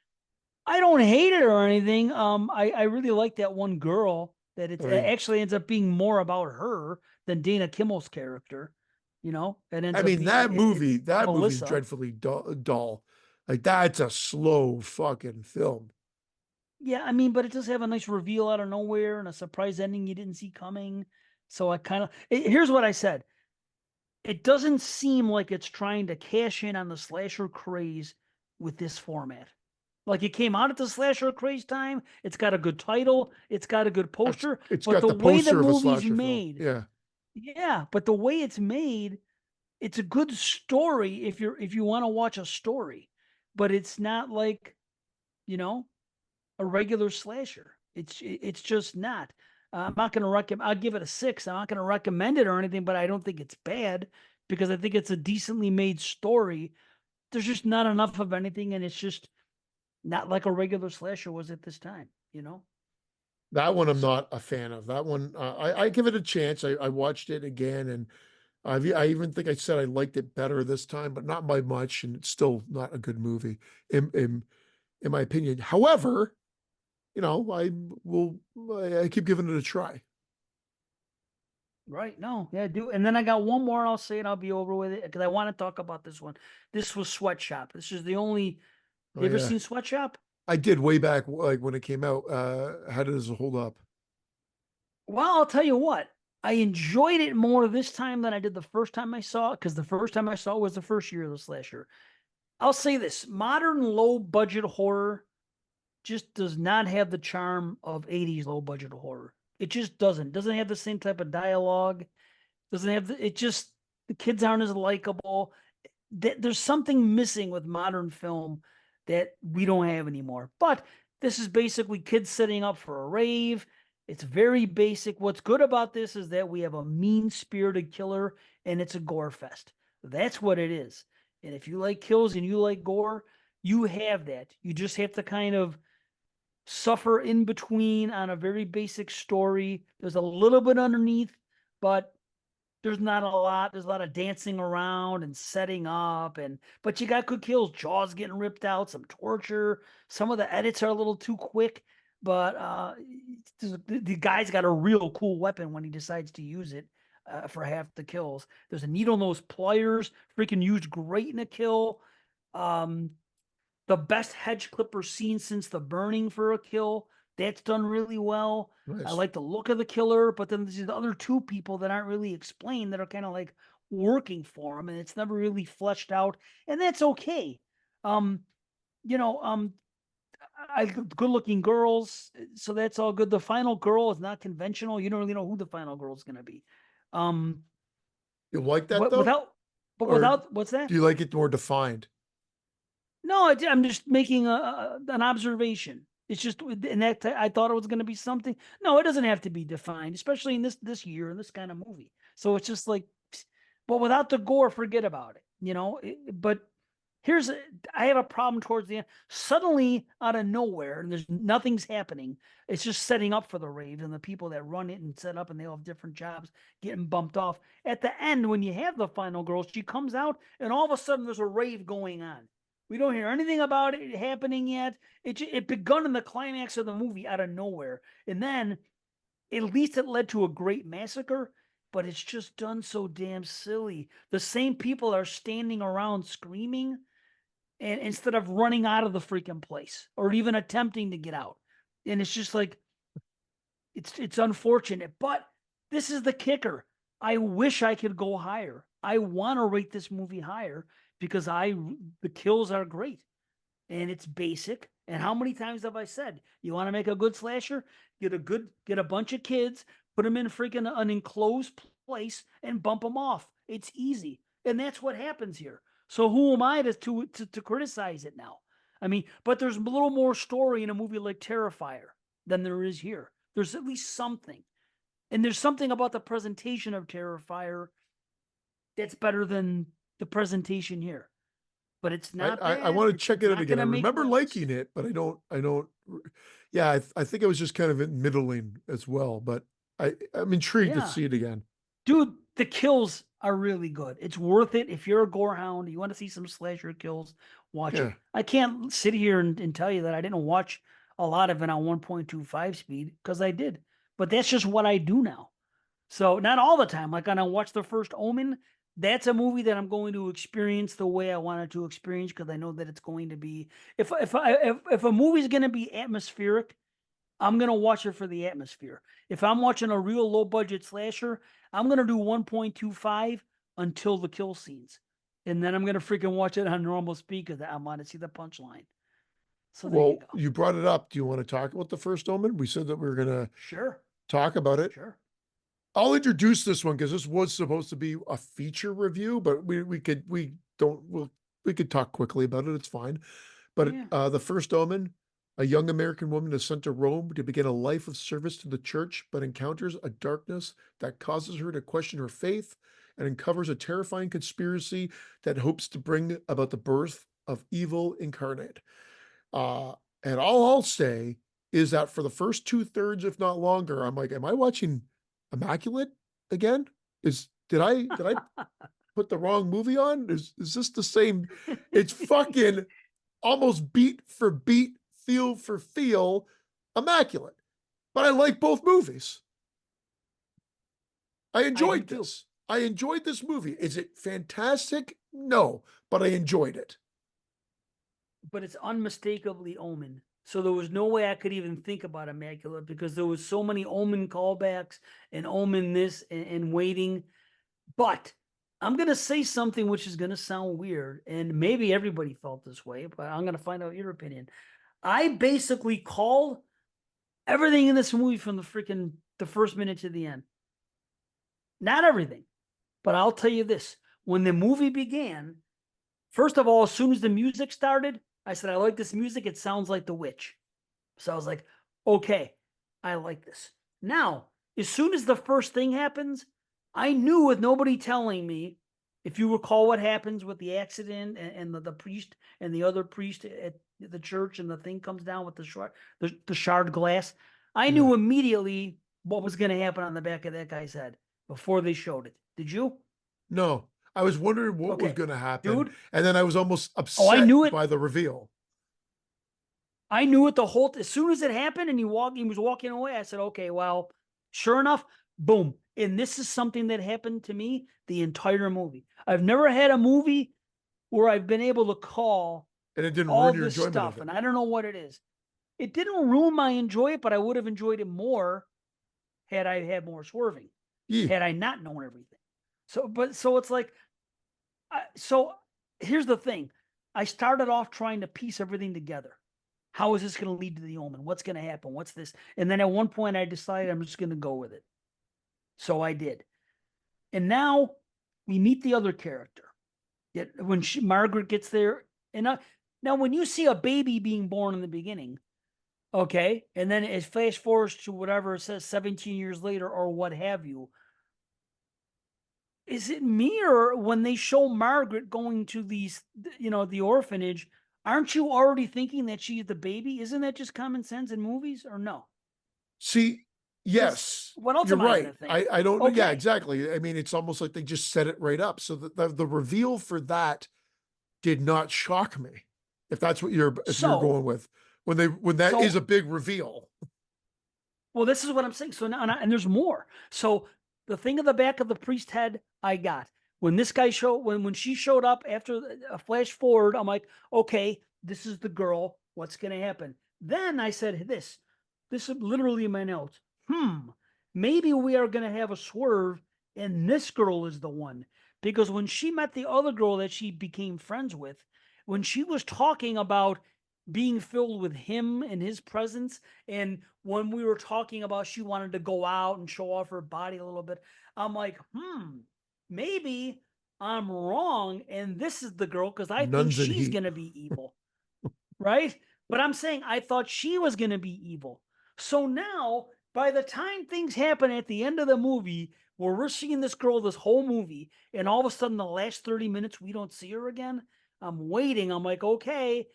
I don't hate it or anything. I really like that one girl that I it mean, actually ends up being more about her than Dana Kimmel's character. It ends up being it's that movie's Melissa. dreadfully dull. Like that's a slow fucking film. Yeah, I mean, but it does have a nice reveal out of nowhere and a surprise ending you didn't see coming. So I kind of here's what I said. It doesn't seem like it's trying to cash in on the slasher craze with this format. Like it came out at the slasher craze time. It's got a good title. It's got a good poster. It's But got the the way the poster of a movie's slasher film. made, Yeah. yeah, but the way it's made, it's a good story if you want to watch a story. But it's not like, you know, a regular slasher. It's just not. I'm not going to recommend. I'll give it a 6. I'm not going to recommend it or anything, but I don't think it's bad because I think it's a decently made story. There's just not enough of anything, and it's just not like a regular slasher was at this time. That one I'm So not a fan of. That one I give it a chance. I watched it again and I even think I said I liked it better this time, but not by much, and it's still not a good movie in my opinion. However, will I keep giving it a try. right, no, yeah, do. And then I got one more. I'll say, and I'll be over with it because I want to talk about this one. This was Sweatshop. This is the only. Oh You ever yeah. seen Sweatshop? I did way back like when it came out. How does it hold up? Well, I'll tell you what. I enjoyed it more this time than I did the first time I saw it because the first time I saw it was the first year of the slasher. I'll say this: modern low budget horror just does not have the charm of 80s low budget horror. It just doesn't. Doesn't have the same type of dialogue. Doesn't have it just the kids aren't as likable. There's something missing with modern film that we don't have anymore. But this is basically kids setting up for a rave. It's very basic. What's good about this is that we have a mean-spirited killer and it's a gore fest. That's what it is. And if you like kills and you like gore, you have that. You just have to kind of suffer in between on a very basic story. There's a little bit underneath, but there's not a lot. There's a lot of dancing around and setting up, but you got good kills. Jaws getting ripped out, some torture. Some of the edits are a little too quick, but the guy's got a real cool weapon when he decides to use it for half the kills. There's a needle nose pliers, freaking used great in a kill. Um, the best hedge clipper seen since The Burning for a kill. That's done really well. I Nice. like the look of the killer, but then there's the other two people that aren't really explained that are kind of like working for him, and it's never really fleshed out, and that's okay. Um, you know, I good looking girls, so that's all good. The final girl is not conventional. You don't really know who the final girl is going to be. Um, You like that but though? without, but Or without, what's that? do you like it more defined? No, I'm just making an observation. It's just, and I thought it was going to be something. No, it doesn't have to be defined, especially in this year in this kind of movie. So it's just like, but without the gore, forget about it. But here's I have a problem towards the end. Suddenly, out of nowhere, and there's nothing's happening. It's just setting up for the rave and the people that run it and set up, and they all have different jobs getting bumped off. At the end, when you have the final girl, she comes out, and all of a sudden there's a rave going on. We don't hear anything about it happening yet. It begun in the climax of the movie out of nowhere, and then at least it led to a great massacre. But it's just done so damn silly. The same people are standing around screaming, and instead of running out of the freaking place or even attempting to get out, And it's just like, it's unfortunate, but this is the kicker. I wish I could go higher. I want to rate this movie higher because the kills are great and it's basic. And how many times have I said, you want to make a good slasher? Get a bunch of kids, put them in freaking an enclosed place and bump them off. It's easy. And that's what happens here. So who am I to criticize it now? I mean, but there's a little more story in a movie like Terrifier than there is here. There's at least something. And there's something about the presentation of Terrifier that's better than the presentation here. But it's not I bad. want to check it out not again. I gonna make remember my list. liking it, but I don't. Yeah, I think it was just kind of middling as well. But I'm intrigued to Yeah. see it again. Dude, the kills are really good. It's worth it. If you're a gore hound, you want to see some slasher kills, watch it. Yeah. I can't sit here and tell you that I didn't watch a lot of it on 1.25 speed because I did. But that's just what I do now. So not all the time. Like when I watch The First Omen, that's a movie that I'm going to experience the way I wanted to experience because I know that it's going to be if a movie's going to be atmospheric, I'm going to watch it for the atmosphere. If I'm watching a real low budget slasher, I'm going to do 1.25 until the kill scenes. And then I'm going to freaking watch it on normal speed because I want to see the punchline. So there you Well, go. you brought it up. Do you want to talk about The First Omen? We said that we were going to Sure. talk about it. Sure. I'll introduce this one because this was supposed to be a feature review, but we could talk quickly about it. It's fine. But Yeah. The First Omen, a young American woman is sent to Rome to begin a life of service to the church, but encounters a darkness that causes her to question her faith and uncovers a terrifying conspiracy that hopes to bring about the birth of evil incarnate. And all I'll say is that for the first 2/3, if not longer, I'm like, am I watching Immaculate again? Did I put the wrong movie on? Is this the same? It's fucking almost beat for beat, feel for feel, Immaculate. But I like both movies. I enjoyed this. I enjoyed this movie. Is it fantastic? No, but I enjoyed it. But it's unmistakably Omen. So there was no way I could even think about Immaculate because there was so many Omen callbacks and Omen this and waiting. But I'm going to say something which is going to sound weird, and maybe everybody felt this way, but I'm going to find out your opinion. I basically called everything in this movie from the first minute to the end. Not everything, but I'll tell you this. When the movie began, first of all, as soon as the music started, I said, I like this music. It sounds like The Witch. So I was like, okay, I like this. Now, as soon as the first thing happens, I knew with nobody telling me, if you recall what happens with the accident and the priest and the other priest at the church and the thing comes down with the shard glass, I knew immediately what was going to happen on the back of that guy's head before they showed it. Did you? No, I was wondering what was going to happen. Dude. And then I was almost upset I knew it. by the reveal. I knew it as soon as it happened and he was walking away. I said, okay, well, sure enough, boom. And this is something that happened to me the entire movie. I've never had a movie where I've been able to call and it didn't all ruin your this enjoyment stuff. of it. And I don't know what it is. It didn't ruin my enjoyment, but I would have enjoyed it more had I had more swerving. Had I not known everything. So it's like, so here's the thing. I started off trying to piece everything together. How is this going to lead to the Omen? What's going to happen? What's this? And then at one point I decided I'm just going to go with it. So I did. And now we meet the other character. Yet when Margaret gets there, and now when you see a baby being born in the beginning, okay, and then it flash forwards to whatever it says 17 years later or what have you, is it me or when they show Margaret going to these, the orphanage, aren't you already thinking that she's the baby? Isn't that just common sense in movies or no? See, yes, what else you're am I right. gonna think? I don't know. Okay. Yeah, exactly. I mean, it's almost like they just set it right up. So the reveal for that did not shock me. If that's what you're going with, when that is a big reveal. Well, this is what I'm saying. So now, and there's more. So the thing in the back of the priest head, I got. When this guy when she showed up after a flash forward, I'm like, okay, this is the girl. What's going to happen? Then I said this. this is literally in my notes. Maybe we are going to have a swerve and this girl is the one. Because when she met the other girl that she became friends with, when she was talking about being filled with him and his presence, and when we were talking about she wanted to go out and show off her body a little bit, I'm like, maybe I'm wrong. And this is the girl because I think Nuns and she's Heat. going to be evil. Right? But I'm saying I thought she was going to be evil. So now, by the time things happen at the end of the movie, where we're seeing this girl this whole movie, and all of a sudden the last 30 minutes we don't see her again, I'm waiting. I'm like, okay,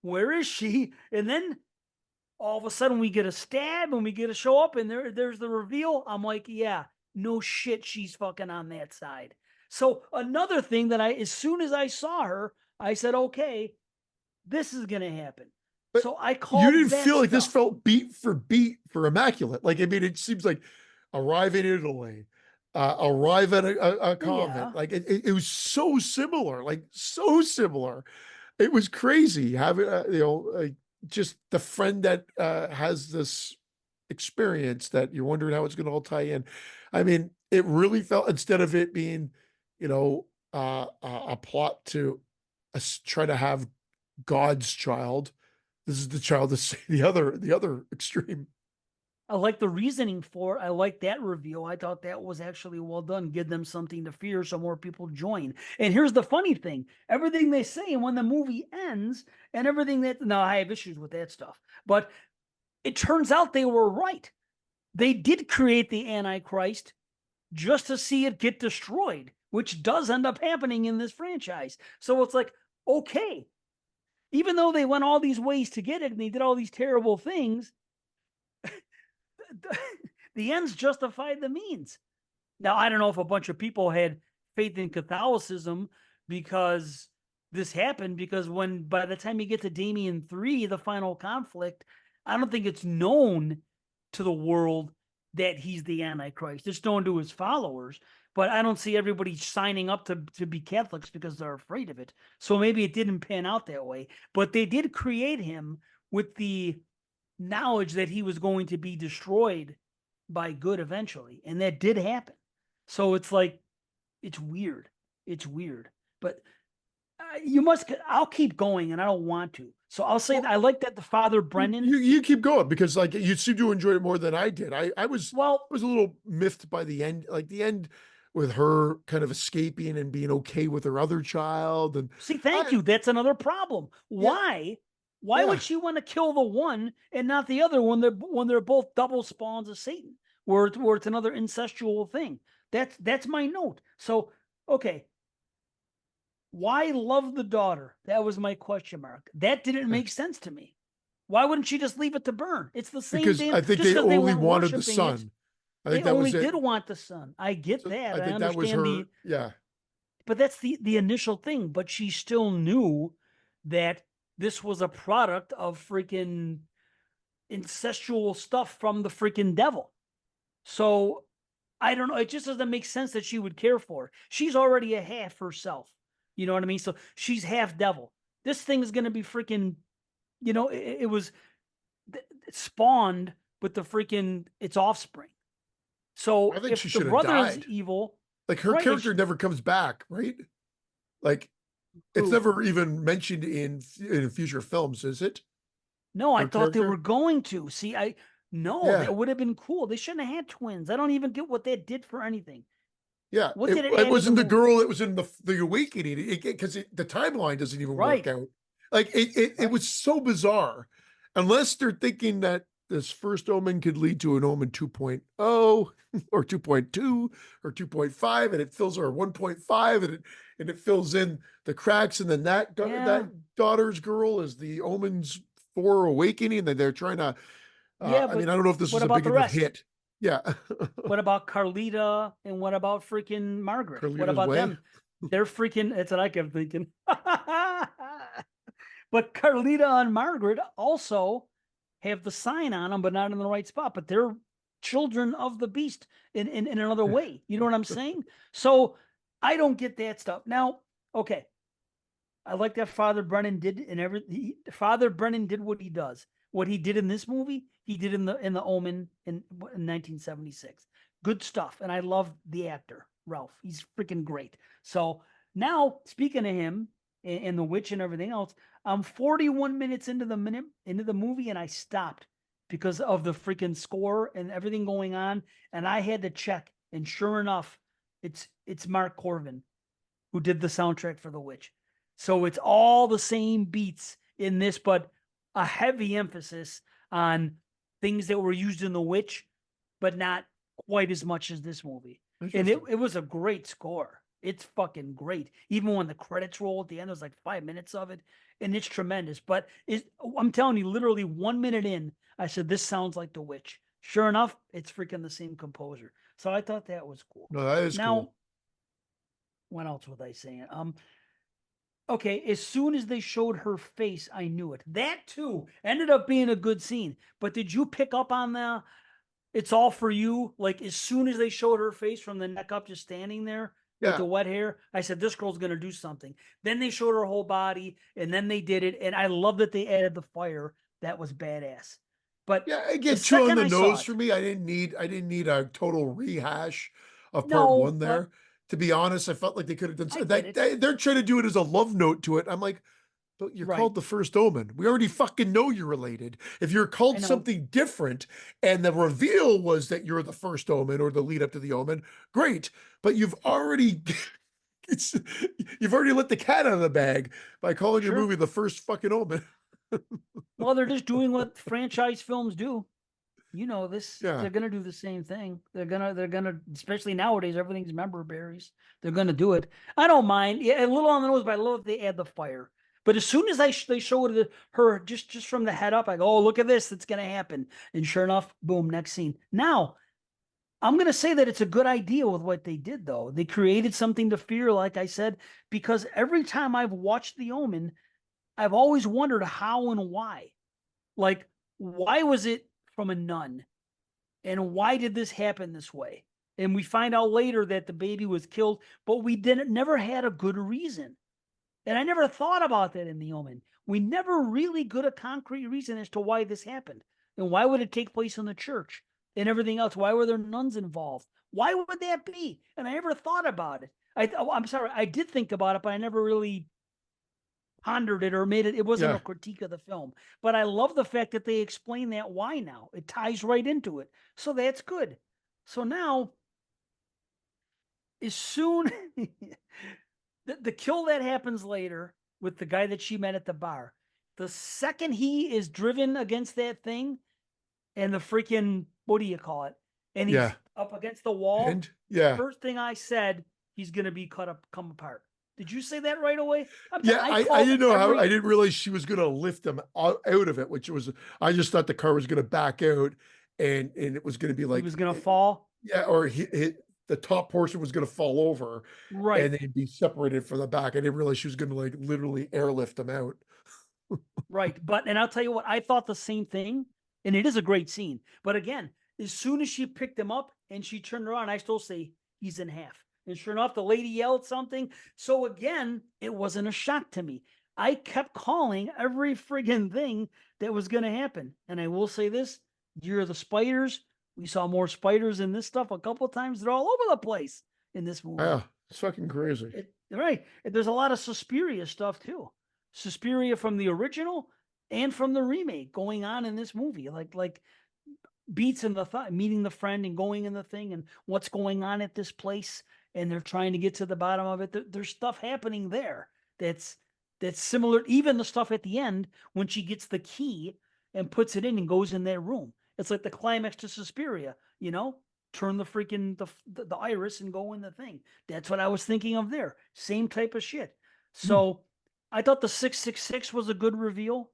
where is she? And then all of a sudden we get a stab and we get a show up, and there's the reveal. I'm like, yeah, no shit, she's fucking on that side. So another thing that as soon as I saw her, I said, okay, this is going to happen. But So I you called didn't that feel like this stuff. felt beat for Immaculate. Like, I mean, it seems like arrive in Italy, arrive at a convent. Yeah. Like it was so similar, like so similar. It was crazy having, just the friend that has this experience that you're wondering how it's going to all tie in. I mean, it really felt, instead of it being, a plot to try to have God's child, this is the child to say the other extreme. I like the reasoning for it. I like that reveal. I thought that was actually well done. Give them something to fear so more people join. And here's the funny thing. Everything they say, and when the movie ends and everything that, now I have issues with that stuff, but it turns out they were right. They did create the Antichrist just to see it get destroyed, which does end up happening in this franchise. So it's like, okay, even though they went all these ways to get it and they did all these terrible things, the ends justified the means. Now, I don't know if a bunch of people had faith in Catholicism because this happened, because when by the time you get to Damien 3, the final conflict, I don't think it's known to the world that he's the Antichrist. It's known to his followers, but I don't see everybody signing up to be Catholics because they're afraid of it. So maybe it didn't pan out that way, but they did create him with the knowledge that he was going to be destroyed by good eventually. And that did happen. So it's like, it's weird. It's weird. But I'll keep going and I don't want to. So I'll say Well, I like that the father Brennan. you keep going because like you seem to enjoy it more than I did. I Well, was a little miffed by the end, like the end with her kind of escaping and being okay with her other child. And see, thank I, you. That's another problem. yeah, Why yeah. would she want to kill the one and not the other when they're both double spawns of Satan, where it's another incestual thing? That's my note. So okay, why love the daughter? That was my question mark. That didn't make sense to me. Why wouldn't she just leave it to burn? It's the same Because damn, I think just they because they only weren't wanted the worshiping it. son. I They think that only was it. did want the son. I get So that. I I think that was understand her. Yeah. but that's the initial thing. But she still knew that this was a product of freaking incestual stuff from the freaking devil. So I don't know. It just doesn't make sense that she would care for her. She's already a half herself. You know what I mean? So she's half devil. This thing is going to be freaking, it was spawned with the freaking its offspring. I So think she if the should have brother is died. evil, Like her right? character never comes back, right? Like it's Who? never even mentioned in future films, is it? No, I Her thought they were character? going to. See, no, Yeah. that would have been cool. They shouldn't have had twins. I don't even get what that did for anything. Yeah, What it, did it it add to the wasn't the movie? girl that was in the awakening because the timeline doesn't even work Right, out. Like it right. was so bizarre, unless they're thinking that this first omen could lead to an omen 2.0 or 2.2 or 2.5, and it fills or 1.5, and it fills in the cracks, and then that Yeah, daughter's girl is the omen's 4 awakening, that they're trying to. yeah, I mean, but I don't know if this what was a about big the enough rest? hit. Yeah, What about Carlita and what about freaking Margaret? What Carlita's about way. them? They're freaking. That's what I kept thinking. But Carlita and Margaret also have the sign on them, but not in the right spot. But they're children of the beast in another way. You know what I'm saying? So I don't get that stuff. Now, okay, I like that Father Brennan did and Father Brennan did what he does. What he did in this movie, he did in the Omen in 1976. Good stuff, and I love the actor Ralph. He's freaking great. So now, speaking of him and the witch and everything else, I'm 41 minutes into the movie, and I stopped because of the freaking score and everything going on, and I had to check, and sure enough, it's Mark Corvin who did the soundtrack for The Witch. So it's all the same beats in this, but a heavy emphasis on things that were used in The Witch, but not quite as much as this movie. And it was a great score. It's fucking great. Even when the credits roll at the end, there's like 5 minutes of it, and it's tremendous. But I'm telling you, literally 1 minute in, I said, this sounds like The Witch. Sure enough, it's freaking the same composer. So I thought that was cool. No, that is now, cool. What else was I saying? Okay, as soon as they showed her face, I knew it. That too ended up being a good scene. But did you pick up on the "It's all for you"? Like as soon as they showed her face from the neck up, just standing there with Yeah. the wet hair, I said, "This girl's gonna do something." Then they showed her whole body, and then they did it. And I love that they added the fire. That was badass. But Yeah, the again, too on second the I saw nose it, for me. I didn't need a total rehash of part no, one but there. To be honest, I felt like they could have done I so get that it. they're trying to do it as a love note to it. I'm like, but you're Right. called the First Omen. We already fucking know you're related. If you're I called know. something different and the reveal was that you're the First Omen or the lead up to the Omen, great. But it's you've already let the cat out of the bag by calling your Sure. movie the First fucking Omen. Well, they're just doing what franchise films do. You know this. Yeah. They're gonna do the same thing. They're gonna, especially nowadays, everything's member berries. They're gonna do it. I don't mind. Yeah, a little on the nose, but I love if they add the fire. But as soon as they show her just from the head up, I go, oh, look at this. That's gonna happen. And sure enough, boom, next scene. Now I'm gonna say that it's a good idea with what they did, though. They created something to fear, like I said, because every time I've watched The Omen, I've always wondered how and why. Like, why was it from a nun? And why did this happen this way? And we find out later that the baby was killed, but we didn't never had a good reason. And I never thought about that in The Omen. We never really got a concrete reason as to why this happened. And why would it take place in the church and everything else? Why were there nuns involved? Why would that be? And I never thought about it. I'm sorry, I did think about it, but I never really pondered it or made it. It wasn't Yeah. a critique of the film. But I love the fact that they explain that why now. It ties right into it. So that's good. So now, as soon the kill that happens later with the guy that she met at the bar, the second he is driven against that thing and the freaking, what do you call it? And he's Yeah. up against the wall. And yeah. First thing I said, he's gonna be come apart. Did you say that right away? Yeah, I I called didn't know how. I every. didn't realize she was going to lift him out of it, which was. I just thought the car was going to back out, and it was going to be He like, was gonna fall. yeah, or the top portion was going to fall over, and Right, they'd be separated from the back. I didn't realize she was going to like literally airlift him out. right. And I'll tell you what, I thought the same thing, and it is a great scene. But again, as soon as she picked him up and she turned around, I still say he's in half. And sure enough, the lady yelled something. So again, it wasn't a shock to me. I kept calling every friggin' thing that was going to happen. And I will say this: Year of the Spiders. We saw more spiders in this stuff a couple of times. They're all over the place in this movie. Yeah, it's fucking crazy. Right. There's a lot of Suspiria stuff too. Suspiria from the original and from the remake going on in this movie. Like beats in the meeting the friend and going in the thing and what's going on at this place, and they're trying to get to the bottom of it. There's stuff happening there that's similar. Even the stuff at the end when she gets the key and puts it in and goes in that room. It's like the climax to Suspiria, turn the freaking the iris and go in the thing. That's what I was thinking of there. Same type of shit. Hmm. So I thought the 666 was a good reveal.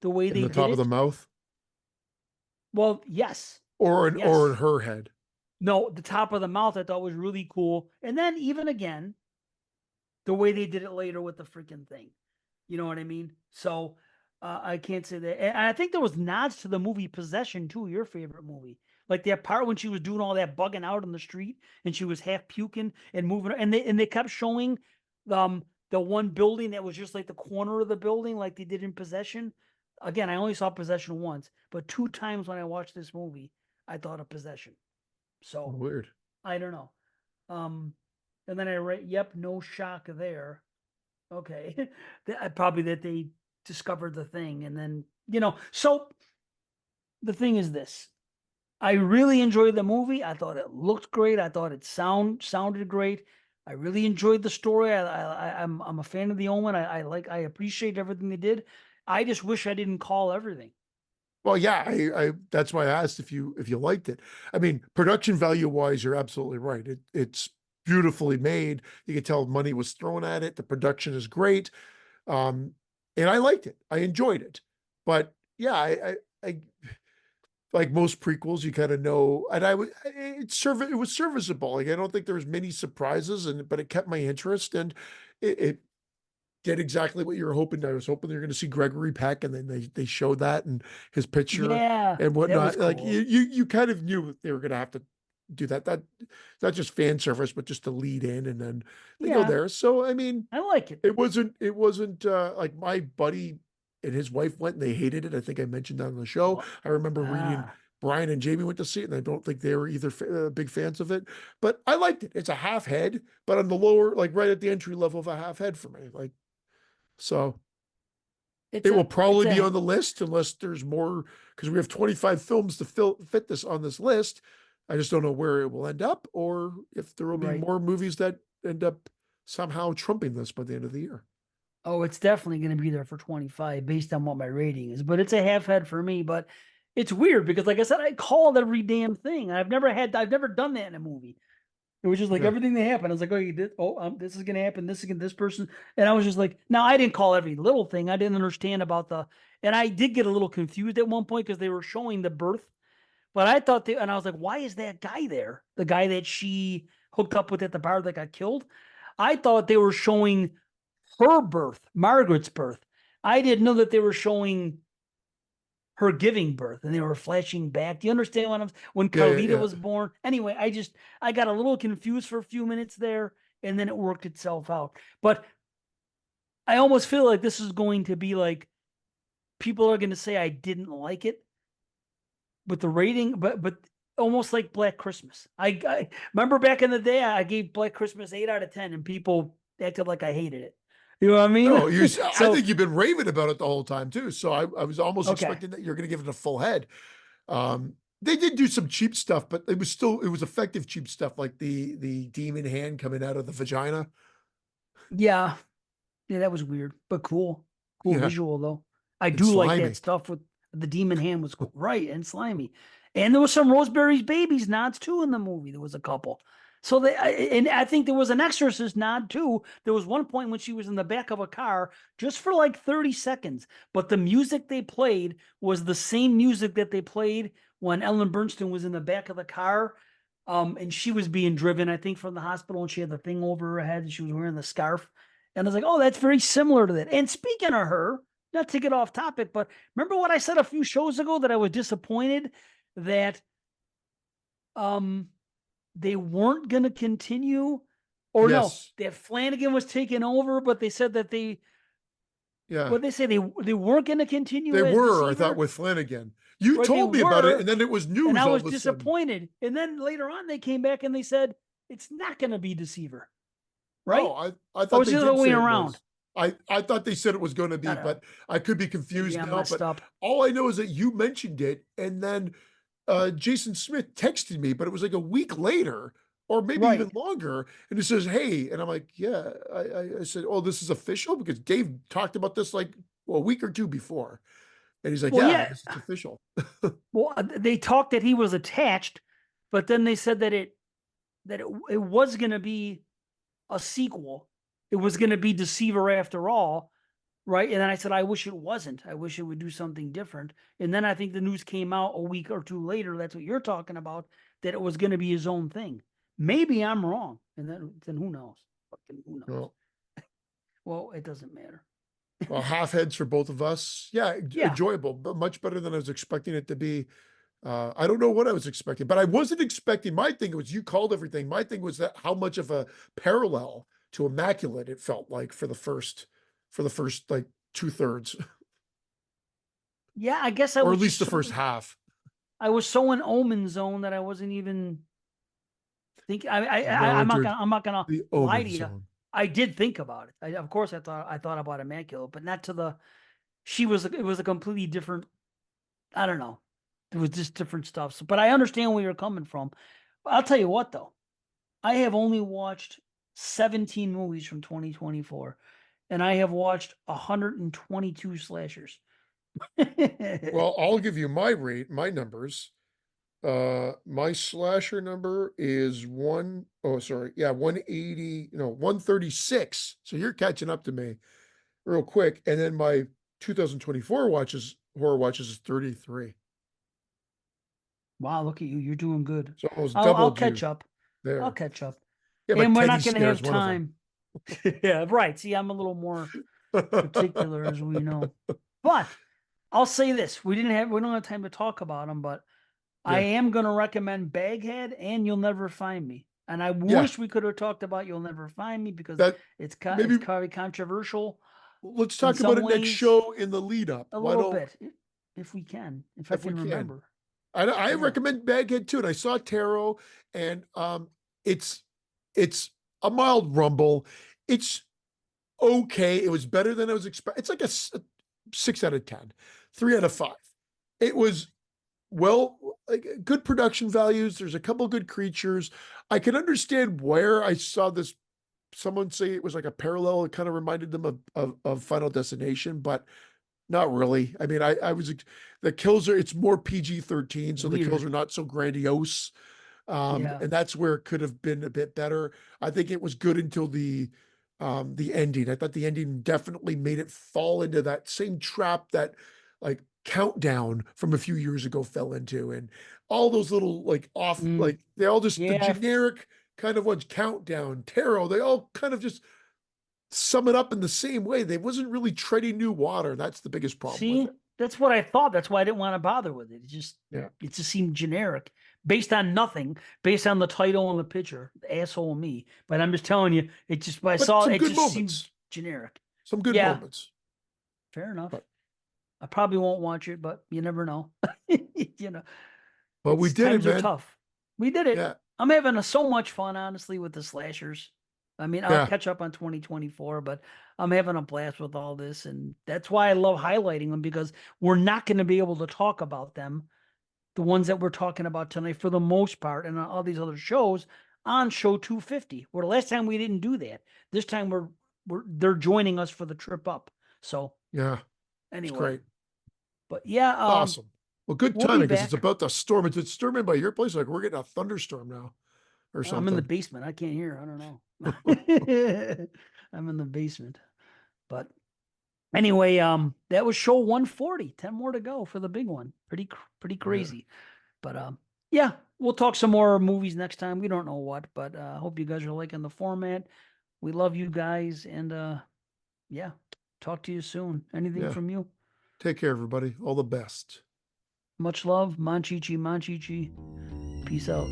The way In they the did top of the it. mouth, Well, yes, or in yes. her head. No, the top of the mouth I thought was really cool. And then even again, the way they did it later with the freaking thing. You know what I mean? So I can't say that. And I think there was nods to the movie Possession too, your favorite movie. Like that part when she was doing all that bugging out on the street and she was half puking and moving, and they kept showing the one building that was just like the corner of the building, like they did in Possession. again, I only saw Possession once, but 2 times when I watched this movie, I thought of Possession. So Weird. I don't know. Um, and then I read, yep, no shock there. Okay, probably that they discovered the thing, and then So the thing is this: I really enjoyed the movie. I thought it looked great. I thought it sounded great. I really enjoyed the story. I'm a fan of the Omen. I appreciate everything they did. I just wish I didn't call everything. Well, yeah, I that's why I asked if you liked it. I mean, production value wise, you're absolutely right. It's beautifully made. You can tell money was thrown at it. The production is great. Um, and I liked it. I enjoyed it. But yeah, I like most prequels, you kind of know, and it was serviceable. Like I don't think there was many surprises, but it kept my interest, and it did exactly what you were hoping. I was hoping they were going to see Gregory Peck, and then they showed that and his picture Yeah, and that was whatnot. Like cool. you kind of knew they were going to have to do that. That not just fan service, but just to lead in, and then they go Yeah, there. So I mean, I like it. it wasn't like my buddy and his wife went and they hated it. I think I mentioned that on the show. Well, I remember reading ah, Brian and Jamie went to see it, and I don't think they were either big fans of it. But I liked it. It's a half head, but on the lower, like right at the entry level of a half head for me. Like so, it's it will a it's probably be a on the list unless there's more because we have 25 films to fit this on this list. I just don't know where it will end up, or if there will be right. more movies that end up somehow trumping this by the end of the year. Oh, it's definitely going to be there for 25 based on what my rating is, but it's a half head for me. But it's weird because, like I said, I called every damn thing. I've never done that in a movie. It was just like Yeah. everything that happened. I was like, oh, you did. Oh, this is going to happen. This is going to this person. And I was just like, now I didn't call every little thing. I didn't understand about and I did get a little confused at one point because they were showing the birth. But I thought and I was like, why is that guy there? The guy that she hooked up with at the bar that got killed. I thought they were showing her birth, Margaret's birth. I didn't know that they were showing her giving birth and they were flashing back. Do you understand when Yeah, yeah, Carlita yeah. was born? Anyway, I got a little confused for a few minutes there and then it worked itself out. But I almost feel like this is going to be like people are going to say I didn't like it with the rating, but almost like Black Christmas. I remember back in the day I gave Black Christmas 8 out of 10 and people acted like I hated it. You know what I mean? No, I So, think you've been raving about it the whole time too. So I was almost okay. expecting that you're going to give it a full head. They did do some cheap stuff, but it was effective cheap stuff, like the demon hand coming out of the vagina. Yeah. Yeah, that was weird, but cool. Cool Yeah, visual though. I it's do like that slimy. stuff with the demon hand was cool. Right, and slimy. And there was some Rosemary's Babies nods too in the movie. There was a couple. So and I think there was an Exorcist nod too. There was one point when she was in the back of a car just for like 30 seconds, but the music they played was the same music that they played when Ellen Bernstein was in the back of the car. And she was being driven, I think, from the hospital, and she had the thing over her head, and she was wearing the scarf. And I was like, oh, that's very similar to that. And speaking of her, not to get off topic, but remember what I said a few shows ago that I was disappointed that um they weren't going to continue, or no, Yes. that Flanagan was taking over, but they said that Yeah. what they say they weren't going to They continue as were, I thought, Deceiver, with Flanagan. You right? They told me about it, were, and then it was and news I all was of a sudden. disappointed. And then later on, they came back and they said it's not going to be Deceiver, right? Oh, I Or thought was they it the other did way say it around? was. I thought they said it was going to be, I don't know. but I could be Maybe confused I'm now. messed But up. all I know is that you mentioned it, and then Jason Smith texted me, but it was like a week later, or maybe even Right. longer, and it says, "Hey," and I'm like, "Yeah." I said, "Oh, this is official," because Dave talked about this like a week or two before, and he's like, Well, "Yeah, yeah. this is official." Well, they talked that he was attached, but then they said that it was going to be a sequel. It was going to be Deceiver after all, right? And then I said, I wish it wasn't. I wish it would do something different. And then I think the news came out a week or two later. That's what you're talking about. That it was going to be his own thing. Maybe I'm wrong, and then who knows? Fucking who knows? Well, Well, it doesn't matter. well, half heads for both of us. Yeah, Yeah. enjoyable, but much better than I was expecting it to be. I don't know what I was expecting, but I wasn't expecting. My thing was you called everything. My thing was that how much of a parallel to Immaculate it felt like for the first like two thirds. Yeah, I guess I or was at least just the first half. I was so in Omen zone that I wasn't even thinking. You've now entered I'm not gonna the lie Omen to you. zone. I did think about it. Of course, I thought about Immaculate, but not to the. She was. It was a completely different. I don't know. It was just different stuff. So, but I understand where you're coming from. I'll tell you what, though. I have only watched 17 movies from 2024, and I have watched 122 slashers. Well, I'll give you my numbers. My slasher number is 180, no, 136. So you're catching up to me real quick. And then my 2024 horror watches is 33. Wow, look at you. You're doing good. So almost I'll doubled catch you up. I'll there. catch up. Yeah, but And we're Teddy not going to Scare is have one of them. time. Yeah, right. See, I'm a little more particular, as we know. But I'll say this: we don't have time to talk about them, but I Yeah. am going to recommend Baghead and You'll Never Find Me. And I Yeah. wish we could have talked about You'll Never Find Me because That it's maybe very controversial let's in talk about some it next ways, show in the lead up. a Why little don't bit, if we can, if I if we can can? remember. I Yeah. recommend Baghead too, and I saw Tarot, and it's it's a mild rumble. It's okay. It was better than I was expecting. It's like a 6 out of 10, 3 out of 5. It was well, like good production values. There's a couple good creatures. I can understand where I saw this. Someone say it was like a parallel. It kind of reminded them of Final Destination, but not really. I mean, I was the kills are it's more PG-13, so the kills Weird. are not so grandiose. Yeah. And that's where it could have been a bit better. I think it was good until the ending. I thought the ending definitely made it fall into that same trap that like Countdown from a few years ago fell into, and all those little like off Mm, like they all just the yeah. generic kind of ones, Countdown, Tarot, they all kind of just sum it up in the same way. They wasn't really treading new water. That's the biggest problem with See, it. that's what I thought. That's why I didn't want to bother with it. Yeah. It just seemed generic, based on nothing, based on the title and the picture. The asshole me. But I'm just telling you, it just when I But saw some it, it good just seemed moments. generic. Some good Yeah, moments. fair enough. But I probably won't watch it, but you never know. You know, we it's did it, times are man. tough. We did it. Yeah. I'm having so much fun, honestly, with the slashers. I mean, I'll Yeah. catch up on 2024, but I'm having a blast with all this, and that's why I love highlighting them because we're not going to be able to talk about them, the ones that we're talking about tonight, for the most part, and all these other shows on show 250. Where the last time we didn't do that. This time they're joining us for the trip up. So Yeah. It's anyway, great. but yeah, Awesome. Well, good we'll be timing because it's back. about the storm. It's storming by your place. Like we're getting a thunderstorm now or I'm in the something. basement. I can't hear. I don't know. I'm in the basement. But anyway, that was show 140. 10 more to go for the big one. Pretty Yeah. crazy. But yeah, we'll talk some more movies next time. We don't know what, but hope you guys are liking the format. We love you guys, and yeah, talk to you soon. Anything Yeah. from you? Take care, everybody. All the best. Much love. Manchichi, Manchichi. Peace out.